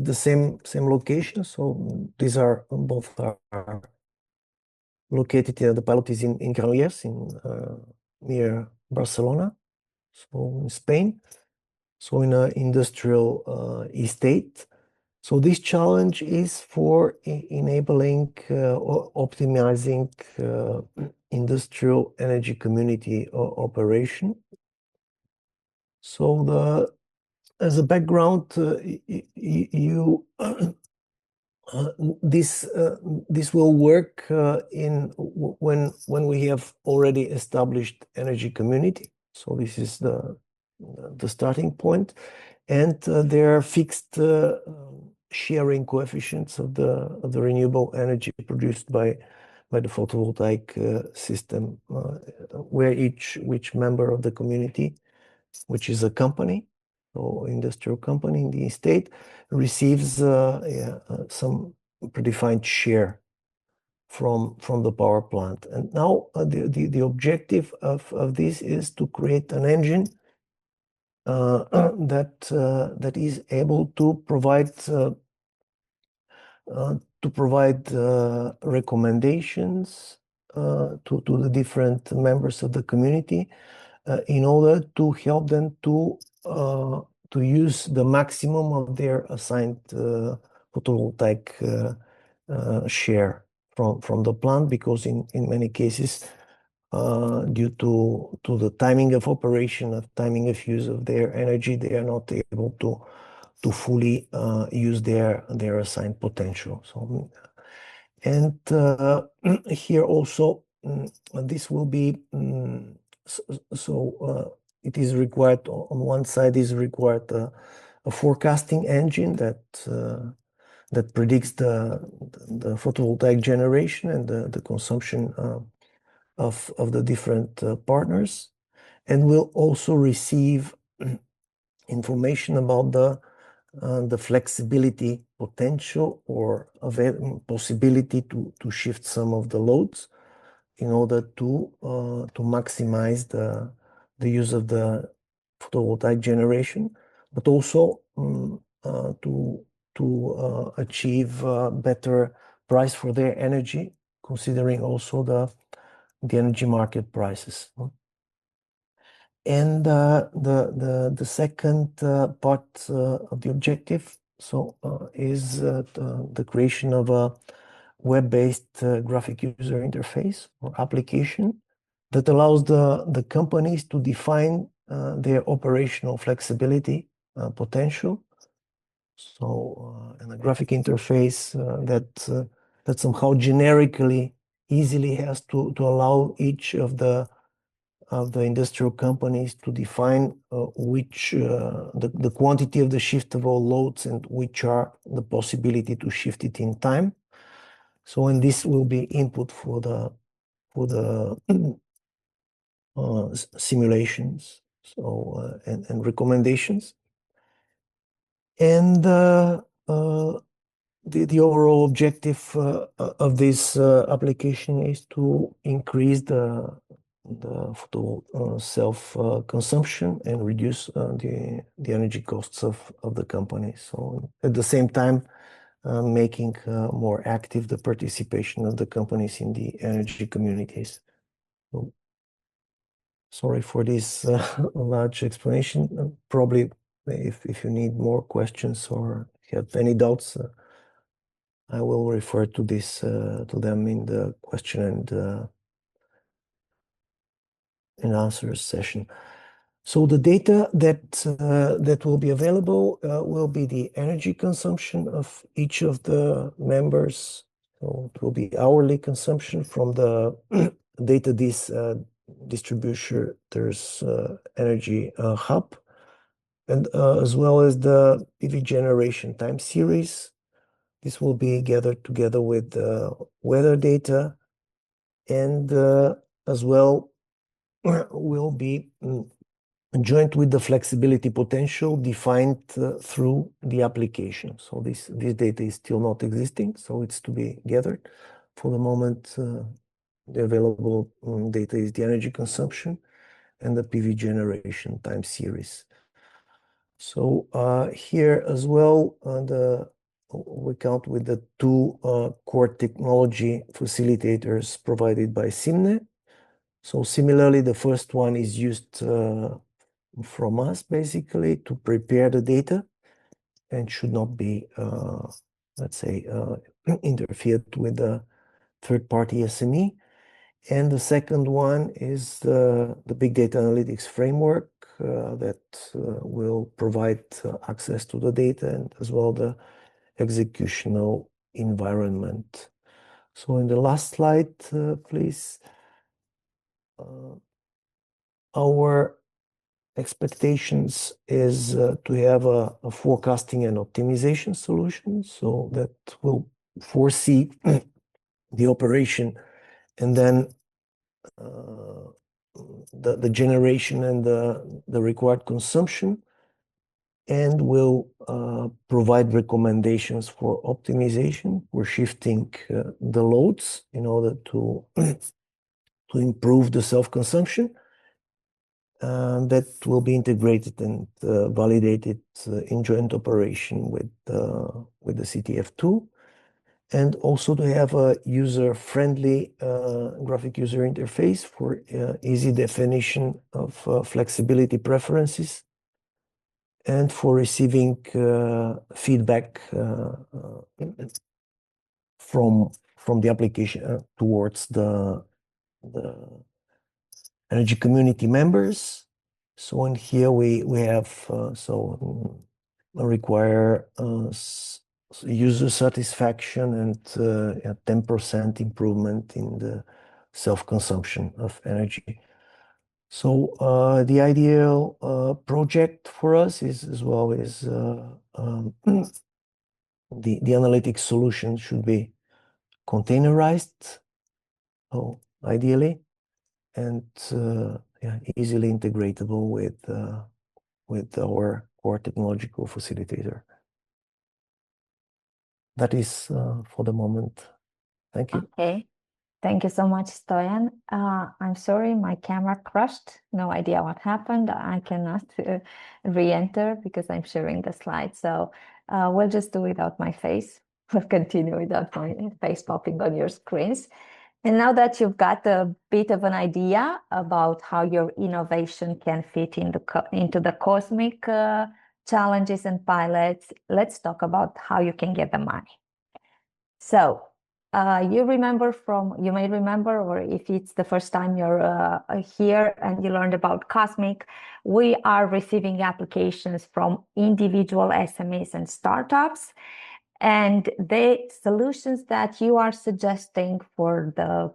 the same location. So these are both are located. The pilot is in Granollers, near Barcelona, so in Spain. So in an industrial estate. So this challenge is for enabling optimizing industrial energy community operation. So as a background, this will work when we have already established energy community. So this is the starting point, and there are fixed sharing coefficients of the renewable energy produced by the photovoltaic system, where each member of the community, which is a company, or industrial company in the state, receives some predefined share from the power plant. And now the objective of this is to create an engine that is able to provide recommendations to the different members of the community in order to help them to use the maximum of their assigned photovoltaic share from the plant, because in many cases, due to the timing of operation, of timing of use of their energy, they are not able to fully use their assigned potential. So, and here also, this will be it is required. On one side is required a forecasting engine that predicts the photovoltaic generation and the consumption of the different partners, and will also receive information about the flexibility potential or possibility to shift some of the loads in order to maximize the use of the photovoltaic generation, but also to achieve better price for their energy, considering also the energy market prices. And the second part of the objective is the creation of a web-based graphic user interface or application that allows the companies to define their operational flexibility potential. So, and a graphic interface that somehow generically easily has to allow each of the industrial companies to define which the quantity of the shiftable loads and which are the possibility to shift it in time. So, and this will be input for the simulations, so and recommendations. And the overall objective of this application is to increase the photo self consumption and reduce the energy costs of the company. So at the same time, making more active the participation of the companies in the energy communities. So, sorry for this large explanation. Probably if you need more questions or have any doubts, I will refer to this to them in the question and answers session. So the data that will be available will be the energy consumption of each of the members. So it will be hourly consumption from the data distributor's energy hub, and as well as the PV generation time series. This will be gathered together with weather data, and as well will be joined with the flexibility potential defined through the application. So this data is still not existing, so it's to be gathered. For the moment, the available data is the energy consumption and the PV generation time series. So here as well, we count with the two core technology facilitators provided by CIMNE. So similarly, the first one is used from us basically to prepare the data and should not be, let's say, interfered with the third-party SME. And the second one is the big data analytics framework that will provide access to the data and as well the executional environment. So in the last slide, please. Our expectations is to have a forecasting and optimization solution, so that will foresee the operation and then the generation and the required consumption, and will provide recommendations for optimization. We're shifting the loads in order to improve the self-consumption. That will be integrated and validated in joint operation with the CTF2, and also to have a user-friendly graphic user interface for easy definition of flexibility preferences and for receiving feedback from the application towards the energy community members. So in here we have require user satisfaction and a 10% improvement in the self-consumption of energy. So the ideal project for us is as well as the analytics solution should be containerized, ideally, and easily integratable with our core technological facilitator. That is for the moment. Thank you. Okay. Thank you so much, Stoyan. I'm sorry, my camera crashed. No idea what happened. I cannot re-enter because I'm sharing the slide. So we'll just do without my face. We'll continue without my face popping on your screens. And now that you've got a bit of an idea about how your innovation can fit into the COSMIC challenges and pilots, let's talk about how you can get the money. So you may remember, or if it's the first time you're here and you learned about COSMIC, we are receiving applications from individual SMEs and startups. And the solutions that you are suggesting for the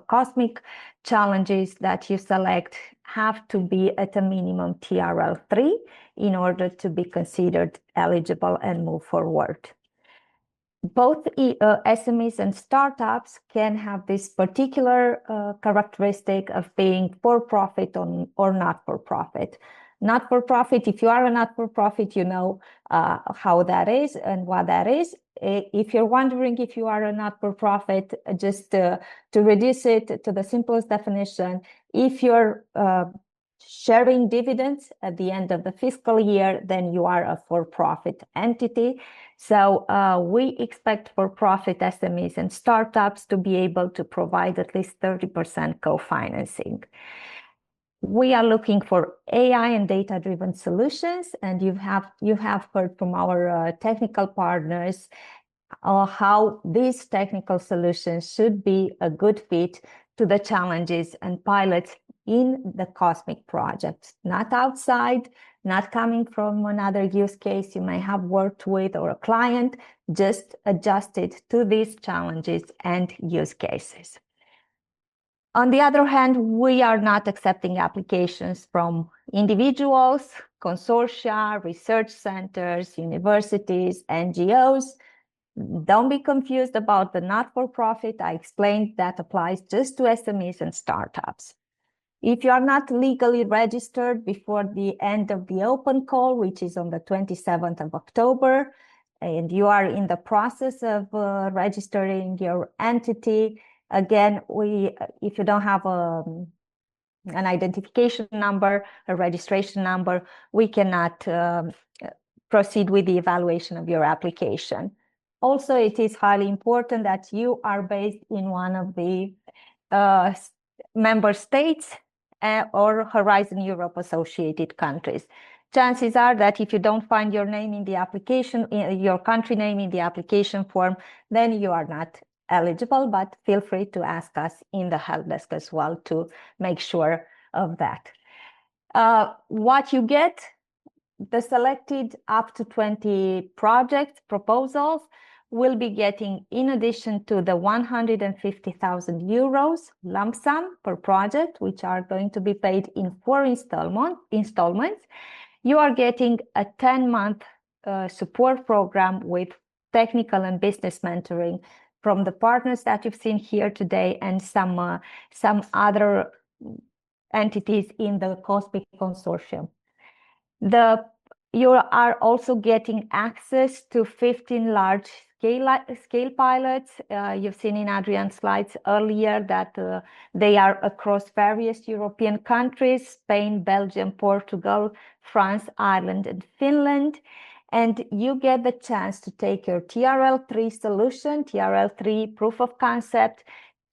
COSMIC challenges that you select have to be at a minimum TRL 3 in order to be considered eligible and move forward. Both SMEs and startups can have this particular characteristic of being for-profit or not-for-profit. Not-for-profit, if you are a not-for-profit, you know how that is and what that is. If you're wondering if you are a not-for-profit, just to reduce it to the simplest definition, if you're sharing dividends at the end of the fiscal year, then you are a for-profit entity. So we expect for-profit SMEs and startups to be able to provide at least 30% co-financing. We are looking for AI and data-driven solutions, and you have heard from our technical partners how these technical solutions should be a good fit to the challenges and pilots in the COSMIC project, not outside, not coming from another use case you may have worked with or a client, just adjusted to these challenges and use cases. On the other hand, we are not accepting applications from individuals, consortia, research centers, universities, NGOs. Don't be confused about the not-for-profit. I explained that applies just to SMEs and startups. If you are not legally registered before the end of the open call, which is on the 27th of October, and you are in the process of registering your entity, again, if you don't have an identification number, a registration number, we cannot proceed with the evaluation of your application. Also, it is highly important that you are based in one of the member states or Horizon Europe associated countries. Chances are that if you don't find your name in the application, your country name in the application form, then you are not eligible, but feel free to ask us in the help desk as well to make sure of that. What you get, the selected up to 20 project proposals will be getting, in addition to the 150,000 euros lump sum per project, which are going to be paid in 4 installments, you are getting a 10-month support program with technical and business mentoring from the partners that you've seen here today and some other entities in the COSMIC consortium. You are also getting access to 15 large-scale pilots. You've seen in Adrian's slides earlier that they are across various European countries, Spain, Belgium, Portugal, France, Ireland, and Finland. And you get the chance to take your TRL3 solution, TRL3 proof of concept,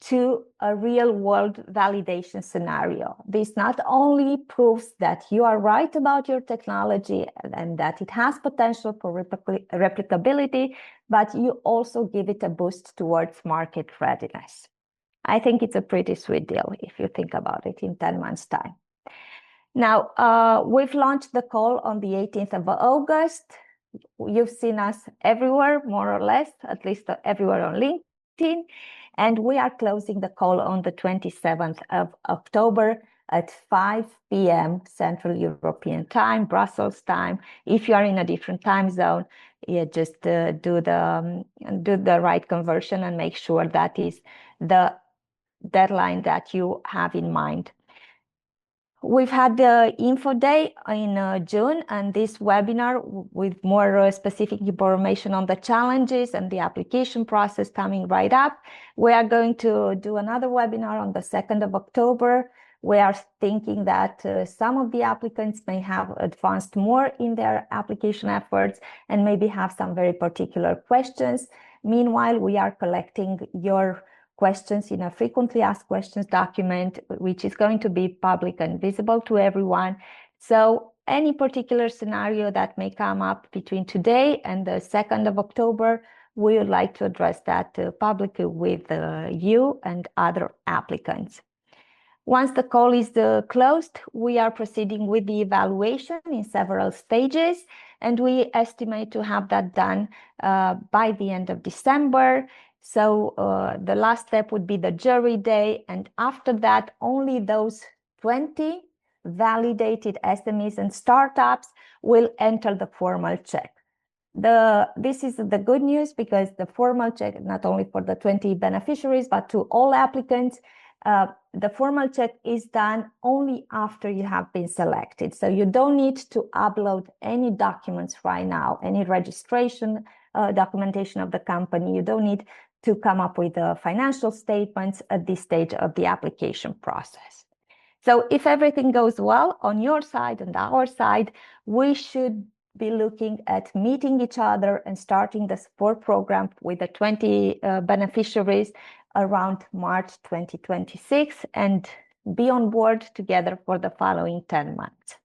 to a real-world validation scenario. This not only proves that you are right about your technology and that it has potential for replicability, but you also give it a boost towards market readiness. I think it's a pretty sweet deal if you think about it in 10 months' time. Now, we've launched the call on the 18th of August. You've seen us everywhere, more or less, at least everywhere on LinkedIn. And we are closing the call on the 27th of October at 5 p.m. Central European time, Brussels time. If you are in a different time zone, you just do the right conversion and make sure that is the deadline that you have in mind. We've had the info day in June, and this webinar with more specific information on the challenges and the application process coming right up. We are going to do another webinar on the 2nd of October. We are thinking that some of the applicants may have advanced more in their application efforts and maybe have some very particular questions. Meanwhile, we are collecting your questions in a frequently asked questions document, which is going to be public and visible to everyone. So any particular scenario that may come up between today and the 2nd of October, we would like to address that publicly with you and other applicants. Once the call is closed, we are proceeding with the evaluation in several stages, and we estimate to have that done by the end of December. So the last step would be the jury day, and after that, only those 20 validated SMEs and startups will enter the formal check. This is the good news, because the formal check, not only for the 20 beneficiaries, but to all applicants, the formal check is done only after you have been selected. So you don't need to upload any documents right now, any registration documentation of the company. You don't need to come up with financial statements at this stage of the application process. So if everything goes well on your side and our side, we should be looking at meeting each other and starting the support program with the 20 beneficiaries around March 2026 and be on board together for the following 10 months.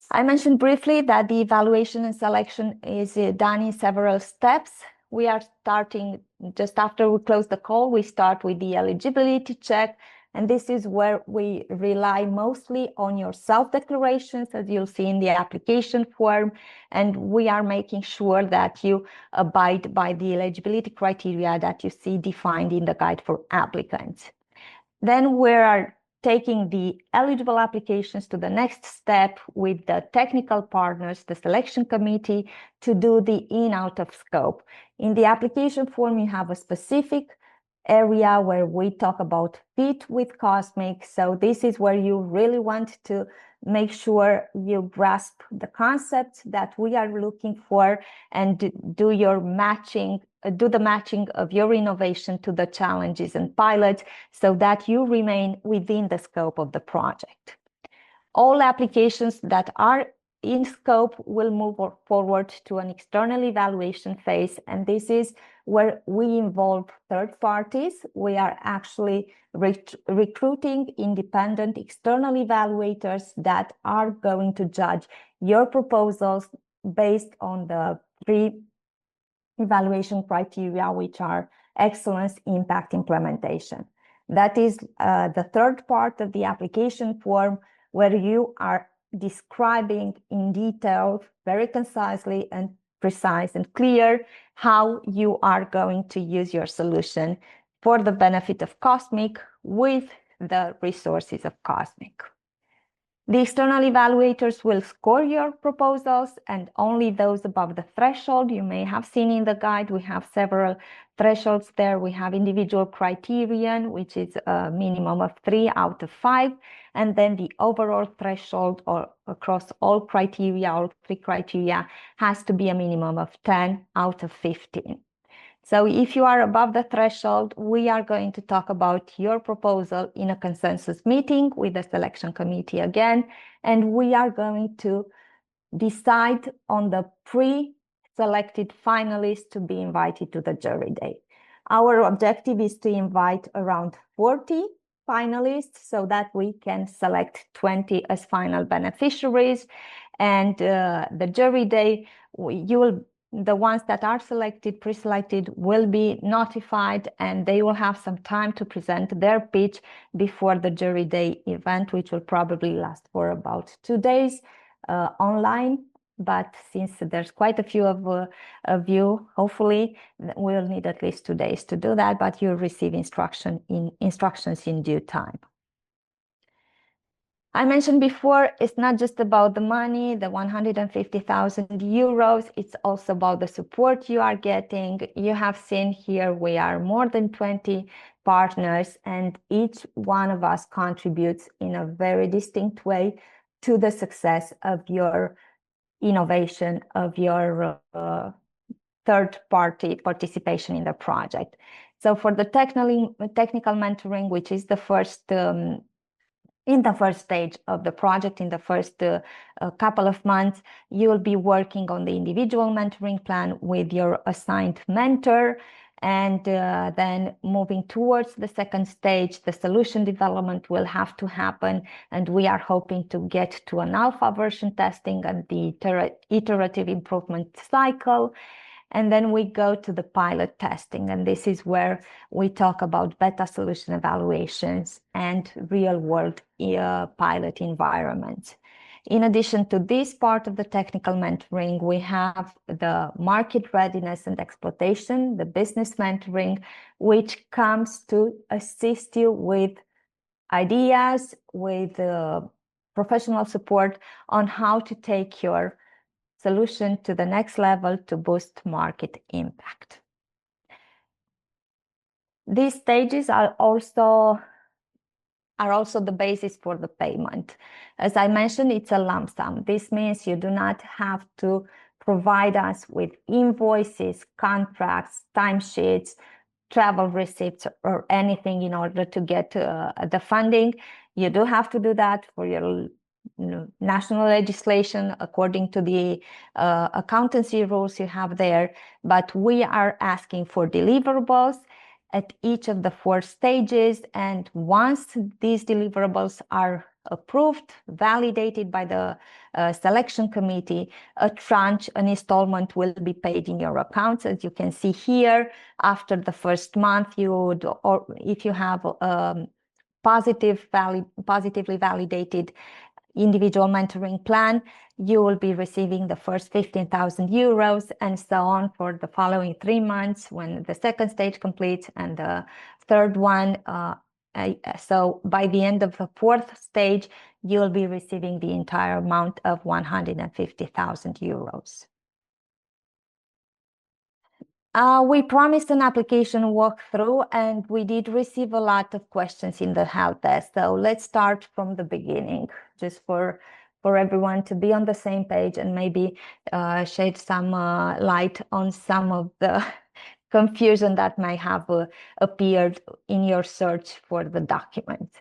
I mentioned briefly that the evaluation and selection is done in several steps. We are starting just after we close the call. We start with the eligibility check, And this is where we rely mostly on your self-declarations, as you'll see in the application form. And we are making sure that you abide by the eligibility criteria that you see defined in the guide for applicants. Then we are taking the eligible applications to the next step with the technical partners, the selection committee, to do the in-out of scope. In the application form, you have a specific area where we talk about fit with COSMIC. So this is where you really want to make sure you grasp the concepts that we are looking for and do your matching, do the matching of your innovation to the challenges and pilots so that you remain within the scope of the project. All applications that are in scope will move forward to an external evaluation phase, and this is where we involve third parties. We are actually recruiting independent external evaluators that are going to judge your proposals based on the 3 evaluation criteria, which are excellence, impact, implementation. That is the third part of the application form, where you are describing in detail, very concisely and precise and clear, how you are going to use your solution for the benefit of COSMIC with the resources of COSMIC. The external evaluators will score your proposals, and only those above the threshold. You may have seen in the guide, we have several thresholds there. We have individual criterion, which is a minimum of 3 out of 5. And then the overall threshold or across all criteria, all 3 criteria, has to be a minimum of 10 out of 15. So if you are above the threshold, we are going to talk about your proposal in a consensus meeting with the selection committee again, and we are going to decide on the pre-selected finalists to be invited to the jury day. Our objective is to invite around 40 finalists so that we can select 20 as final beneficiaries, and the jury day, the ones that are selected, pre-selected, will be notified, and they will have some time to present their pitch before the jury day event, which will probably last for about 2 days online. But since there's quite a few of you, hopefully we'll need at least 2 days to do that, but you'll receive instructions in due time. I mentioned before, it's not just about the money, the 150,000 euros, it's also about the support you are getting. You have seen here, we are more than 20 partners, and each one of us contributes in a very distinct way to the success of your innovation, of your third-party participation in the project. So for the technical mentoring, which is the first in the first stage of the project, in the first couple of months, you will be working on the individual mentoring plan with your assigned mentor, and then moving towards the second stage, the solution development will have to happen, and we are hoping to get to an alpha version testing and the iterative improvement cycle. And then we go to the pilot testing, and this is where we talk about beta solution evaluations and real-world pilot environments. In addition to this part of the technical mentoring, we have the market readiness and exploitation, the business mentoring, which comes to assist you with ideas, with professional support on how to take your solution to the next level to boost market impact. These stages are also the basis for the payment. As I mentioned, it's a lump sum. This means you do not have to provide us with invoices, contracts, timesheets, travel receipts, or anything in order to get the funding. You do have to do that for your national legislation according to the accountancy rules you have there, but we are asking for deliverables at each of the 4 stages, and once these deliverables are approved, validated by the selection committee, a tranche, an installment will be paid in your accounts. As you can see here, after the first month, you would, or if you have positively validated individual mentoring plan, you will be receiving the first 15,000 euros and so on for the following 3 months when the second stage completes and the third one. So by the end of the fourth stage, you'll be receiving the entire amount of 150,000 euros. We promised an application walkthrough and we did receive a lot of questions in the help desk. So let's start from the beginning, just for everyone to be on the same page and maybe shed some light on some of the confusion that might have appeared in your search for the documents.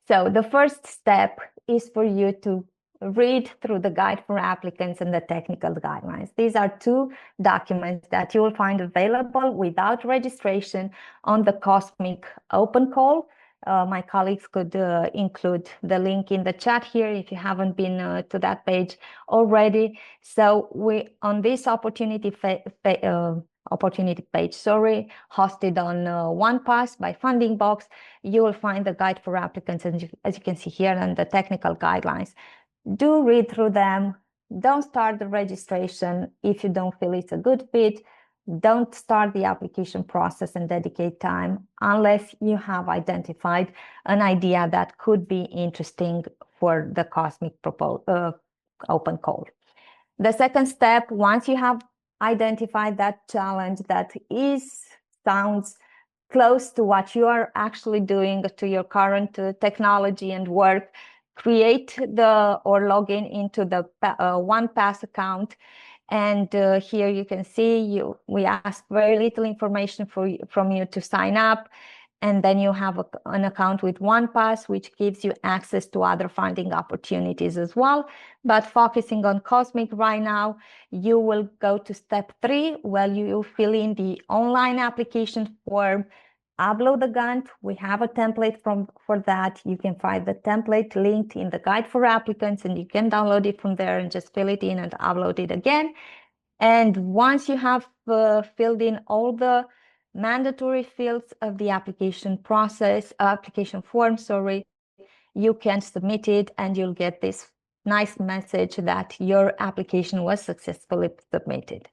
So the first step is for you to read through the guide for applicants and the technical guidelines. These are 2 documents that you will find available without registration on the COSMIC open call. My colleagues could include the link in the chat here if you haven't been to that page already. So we on this opportunity page, hosted on OnePass by Funding Box, you will find the guide for applicants, and as you can see here, and the technical guidelines. Do read through them. Don't start the registration if you don't feel it's a good fit. Don't start the application process and dedicate time unless you have identified an idea that could be interesting for the COSMIC open call. The second step, once you have identified that challenge that sounds close to what you are actually doing to your current technology and work, create or log into the OnePass account. And here you can see we ask very little information from you to sign up. And then you have an account with OnePass, which gives you access to other funding opportunities as well. But focusing on COSMIC right now, you will go to step 3, where you fill in the online application form, upload the grant. We have a template for that. You can find the template linked in the guide for applicants, and you can download it from there and just fill it in and upload it again. And once you have filled in all the mandatory fields of the application form, you can submit it and you'll get this nice message that your application was successfully submitted.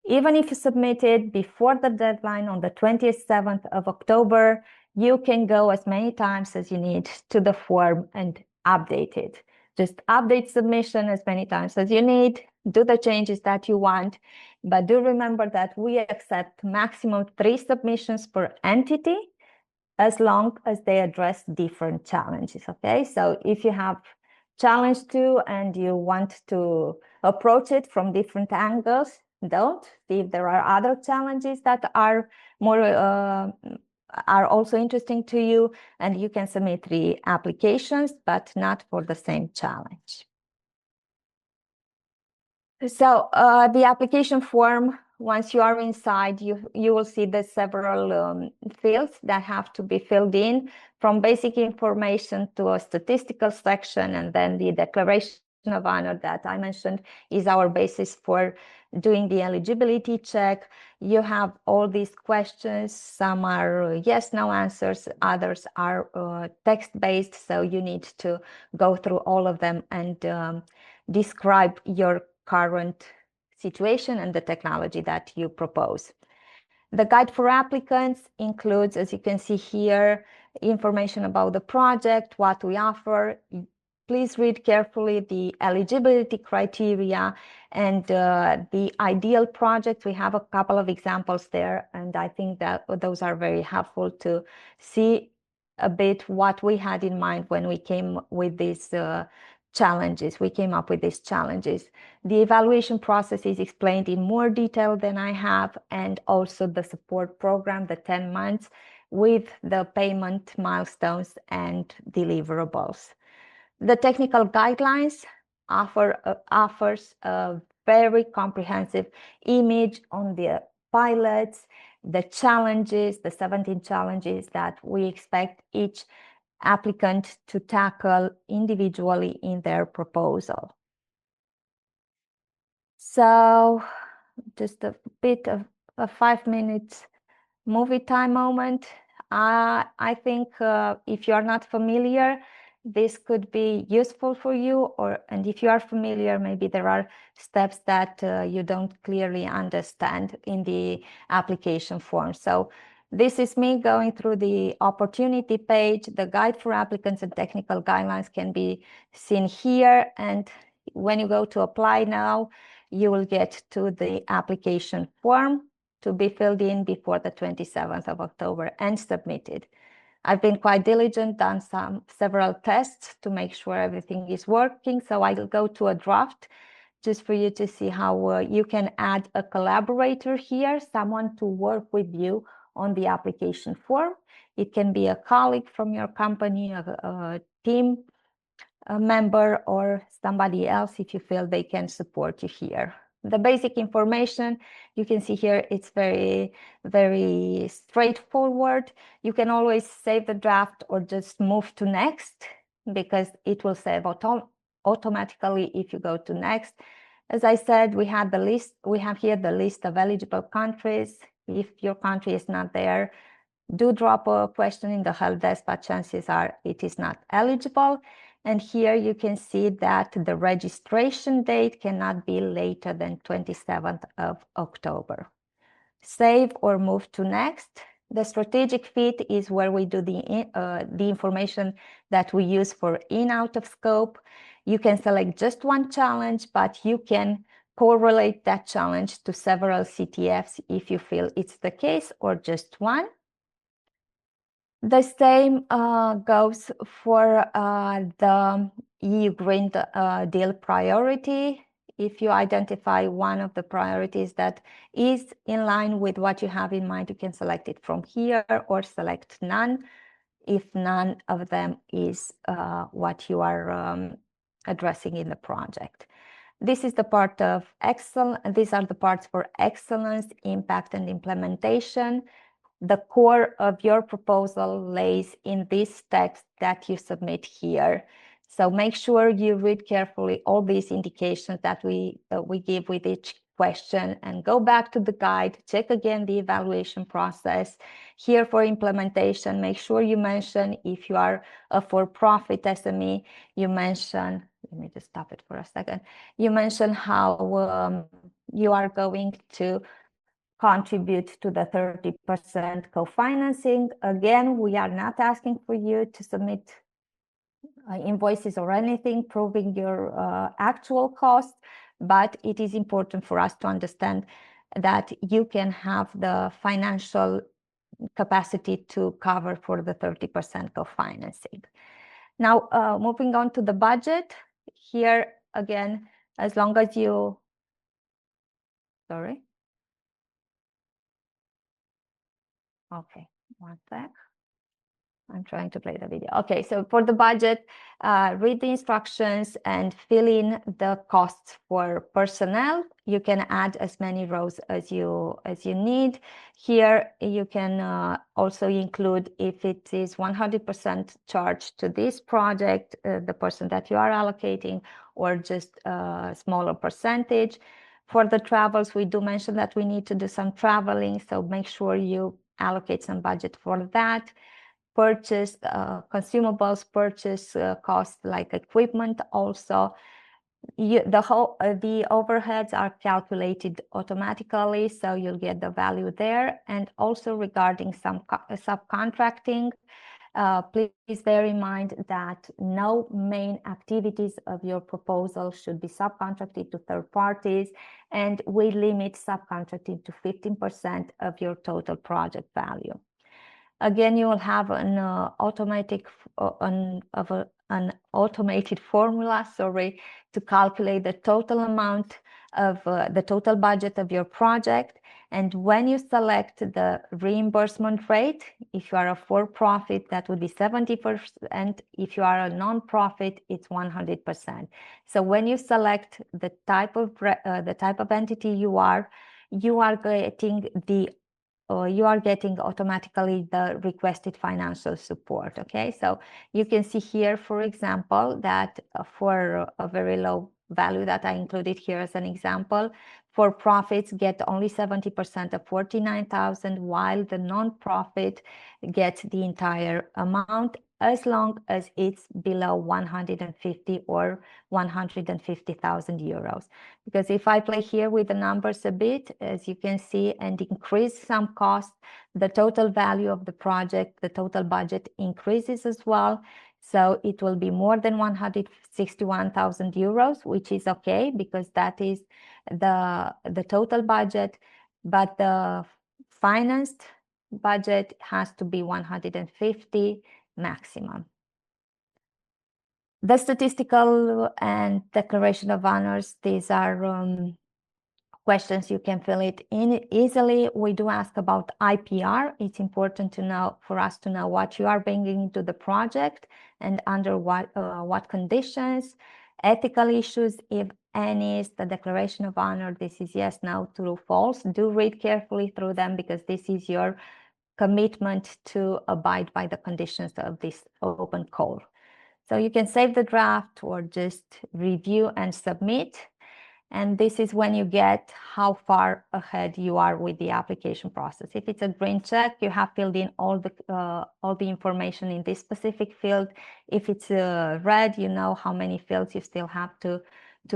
Even if you submit it before the deadline on the 27th of October, you can go as many times as you need to the form and update it. Just update submission as many times as you need, do the changes that you want, but do remember that we accept maximum 3 submissions per entity as long as they address different challenges, okay? So if you have challenge 2 and you want to approach it from different angles, don't. See if there are other challenges that are also interesting to you, and you can submit 3 applications, but not for the same challenge. So the application form, once you are inside, you will see the several fields that have to be filled in, from basic information to a statistical section, and then the declaration of honor that I mentioned is our basis for doing the eligibility check. You have all these questions. Some are yes, no answers. Others are text-based. So you need to go through all of them and describe your current situation and the technology that you propose. The guide for applicants includes, as you can see here, information about the project, what we offer. Please read carefully the eligibility criteria and the ideal project. We have a couple of examples there, and I think that those are very helpful to see a bit what we had in mind when we came with these challenges. We came up with these challenges. The evaluation process is explained in more detail than I have, and also the support program, the 10 months, with the payment milestones and deliverables. The technical guidelines offers a very comprehensive image on the pilots, the challenges, the 17 challenges that we expect each applicant to tackle individually in their proposal. So just a bit of a 5 minutes movie time moment. I think if you are not familiar, this could be useful for you, and if you are familiar, maybe there are steps that you don't clearly understand in the application form. So this is me going through the opportunity page. The guide for applicants and technical guidelines can be seen here. And when you go to apply now, you will get to the application form to be filled in before the 27th of October and submitted. I've been quite diligent, done several tests to make sure everything is working. So I'll go to a draft just for you to see how you can add a collaborator here, someone to work with you on the application form. It can be a colleague from your company, a team member, or somebody else if you feel they can support you here. The basic information you can see here, it's very, very straightforward. You can always save the draft or just move to next, because it will save automatically if you go to next. As I said, we have here the list of eligible countries. If your country is not there, do drop a question in the help desk, but chances are it is not eligible. And here you can see that the registration date cannot be later than 27th of October. Save or move to next. The strategic fit is where we do the information that we use for in-out of scope. You can select just one challenge, but you can correlate that challenge to several CTFs if you feel it's the case, or just one. The same goes for the EU Green Deal priority. If you identify one of the priorities that is in line with what you have in mind, you can select it from here or select none if none of them is what you are addressing in the project. This is the part of excellence. These are the parts for excellence, impact, and implementation. The core of your proposal lays in this text that you submit here. So make sure you read carefully all these indications that we give with each question, and go back to the guide, check again the evaluation process. Here for implementation, make sure you mention, if you are a for-profit SME, you mention, let me just stop it for a second, you mention how you are going to contribute to the 30% co-financing. Again, we are not asking for you to submit invoices or anything proving your actual cost, but it is important for us to understand that you can have the financial capacity to cover for the 30% co-financing. Now, moving on to the budget. Here, again, as long as you, sorry. Okay, one sec. I'm trying to play the video. Okay, so for the budget, read the instructions and fill in the costs for personnel. You can add as many rows as you need. Here, you can also include, if it is 100% charged to this project, the person that you are allocating, or just a smaller percentage. For the travels, we do mention that we need to do some traveling, so make sure you allocate some budget for that. Purchase consumables, purchase costs like equipment also. The overheads are calculated automatically, so you'll get the value there. And also regarding some subcontracting, please bear in mind that no main activities of your proposal should be subcontracted to third parties, and we limit subcontracting to 15% of your total project value. Again, you will have an automated formula, sorry, to calculate the total amount of the total budget of your project. And when you select the reimbursement rate, if you are a for-profit, that would be 70%. If you are a non-profit, it's 100%. So when you select the type of entity you are getting the you are getting automatically the requested financial support. Okay, so you can see here, for example, that for a very low value that I included here as an example, for profits get only 70% of 49,000, while the non-profit gets the entire amount, as long as it's below 150 or 150,000 euros. Because if I play here with the numbers a bit, as you can see, and increase some cost, the total value of the project, the total budget increases as well. So it will be more than 161,000 euros, which is okay, because that is the total budget, but the financed budget has to be 150 maximum. The statistical and declaration of honors, these are questions you can fill it in easily. We do ask about IPR. It's important to know, for us to know what you are bringing into the project and under what conditions. Ethical issues, if any, is the declaration of honor. This is yes, no, true, false. Do read carefully through them, because this is your commitment to abide by the conditions of this open call. So you can save the draft or just review and submit. And this is when you get how far ahead you are with the application process. If it's a green check, you have filled in all the information in this specific field. If it's red, you know how many fields you still have to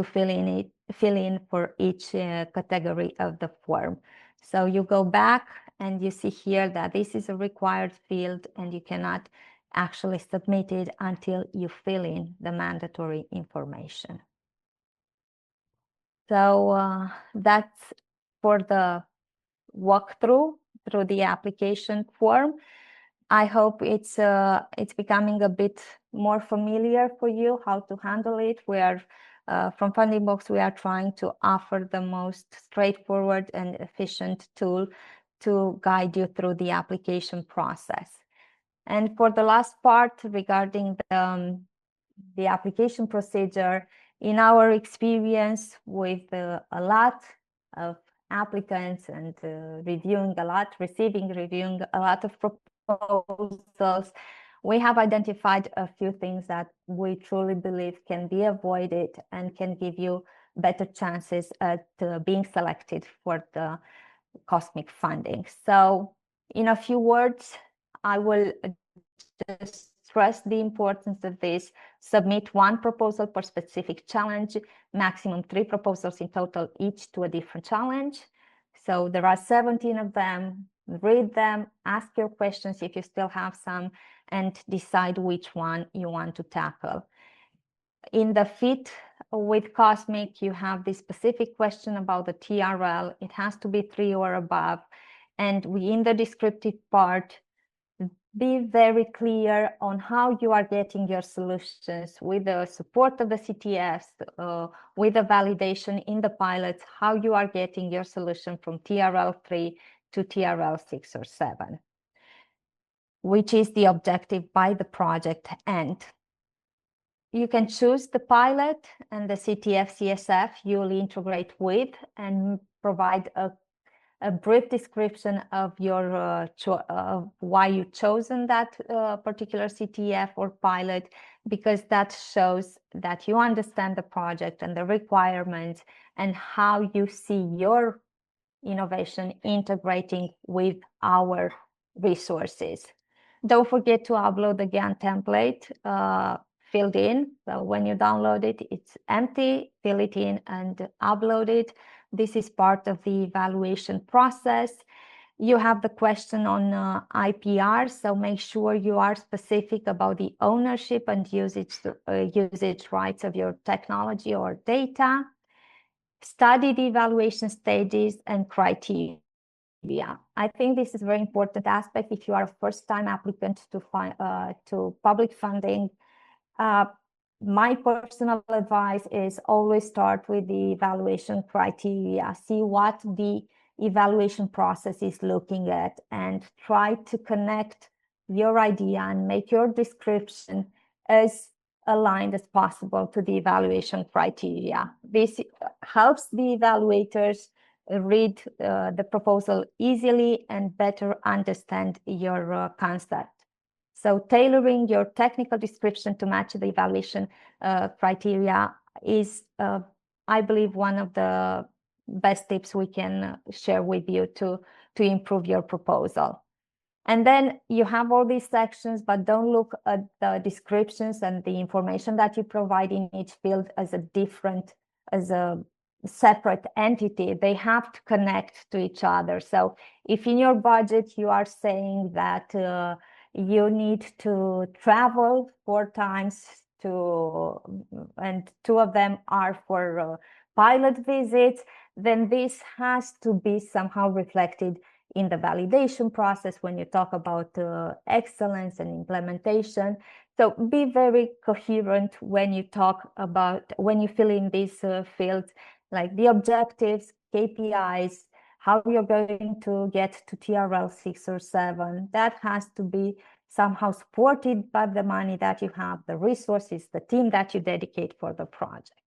fill in for each category of the form. So you go back and you see here that this is a required field, and you cannot actually submit it until you fill in the mandatory information. So that's for the walkthrough through the application form. I hope it's becoming a bit more familiar for you how to handle it. We are from Funding Box, we are trying to offer the most straightforward and efficient tool to guide you through the application process. And for the last part regarding the application procedure, in our experience with a lot of applicants and reviewing a lot of proposals, we have identified a few things that we truly believe can be avoided and can give you better chances at being selected for the COSMIC funding. So in a few words, I will just stress the importance of this. Submit one proposal per specific challenge, maximum 3 proposals in total, each to a different challenge. So there are 17 of them. Read them, ask your questions if you still have some, and decide which one you want to tackle. In the fit with COSMIC, you have this specific question about the TRL. It has to be 3 or above. And in the descriptive part, be very clear on how you are getting your solutions with the support of the CTFs, with the validation in the pilots, how you are getting your solution from TRL 3 to TRL 6 or 7, which is the objective by the project end. You can choose the pilot and the CTF CSF you'll integrate with, and provide a brief description of your why you've chosen that particular CTF or pilot, because that shows that you understand the project and the requirements and how you see your innovation integrating with our resources. Don't forget to upload the Gantt template filled in. So when you download it, it's empty, fill it in and upload it. This is part of the evaluation process. You have the question on IPR, so make sure you are specific about the ownership and usage rights of your technology or data. Study the evaluation stages and criteria. I think this is a very important aspect if you are a first-time applicant to public funding. My personal advice is always start with the evaluation criteria. See what the evaluation process is looking at, and try to connect your idea and make your description as aligned as possible to the evaluation criteria. This helps the evaluators read the proposal easily and better understand your concept. So tailoring your technical description to match the evaluation criteria is, I believe, one of the best tips we can share with you to improve your proposal. And then you have all these sections, but don't look at the descriptions and the information that you provide in each field as a separate entity. They have to connect to each other. So if in your budget you are saying that you need to travel 4 times and 2 of them are for pilot visits, then this has to be somehow reflected in the validation process when you talk about excellence and implementation. So be very coherent when you fill in these fields, like the objectives, KPIs, how you're going to get to TRL 6 or 7. That has to be somehow supported by the money that you have, the resources, the team that you dedicate for the project.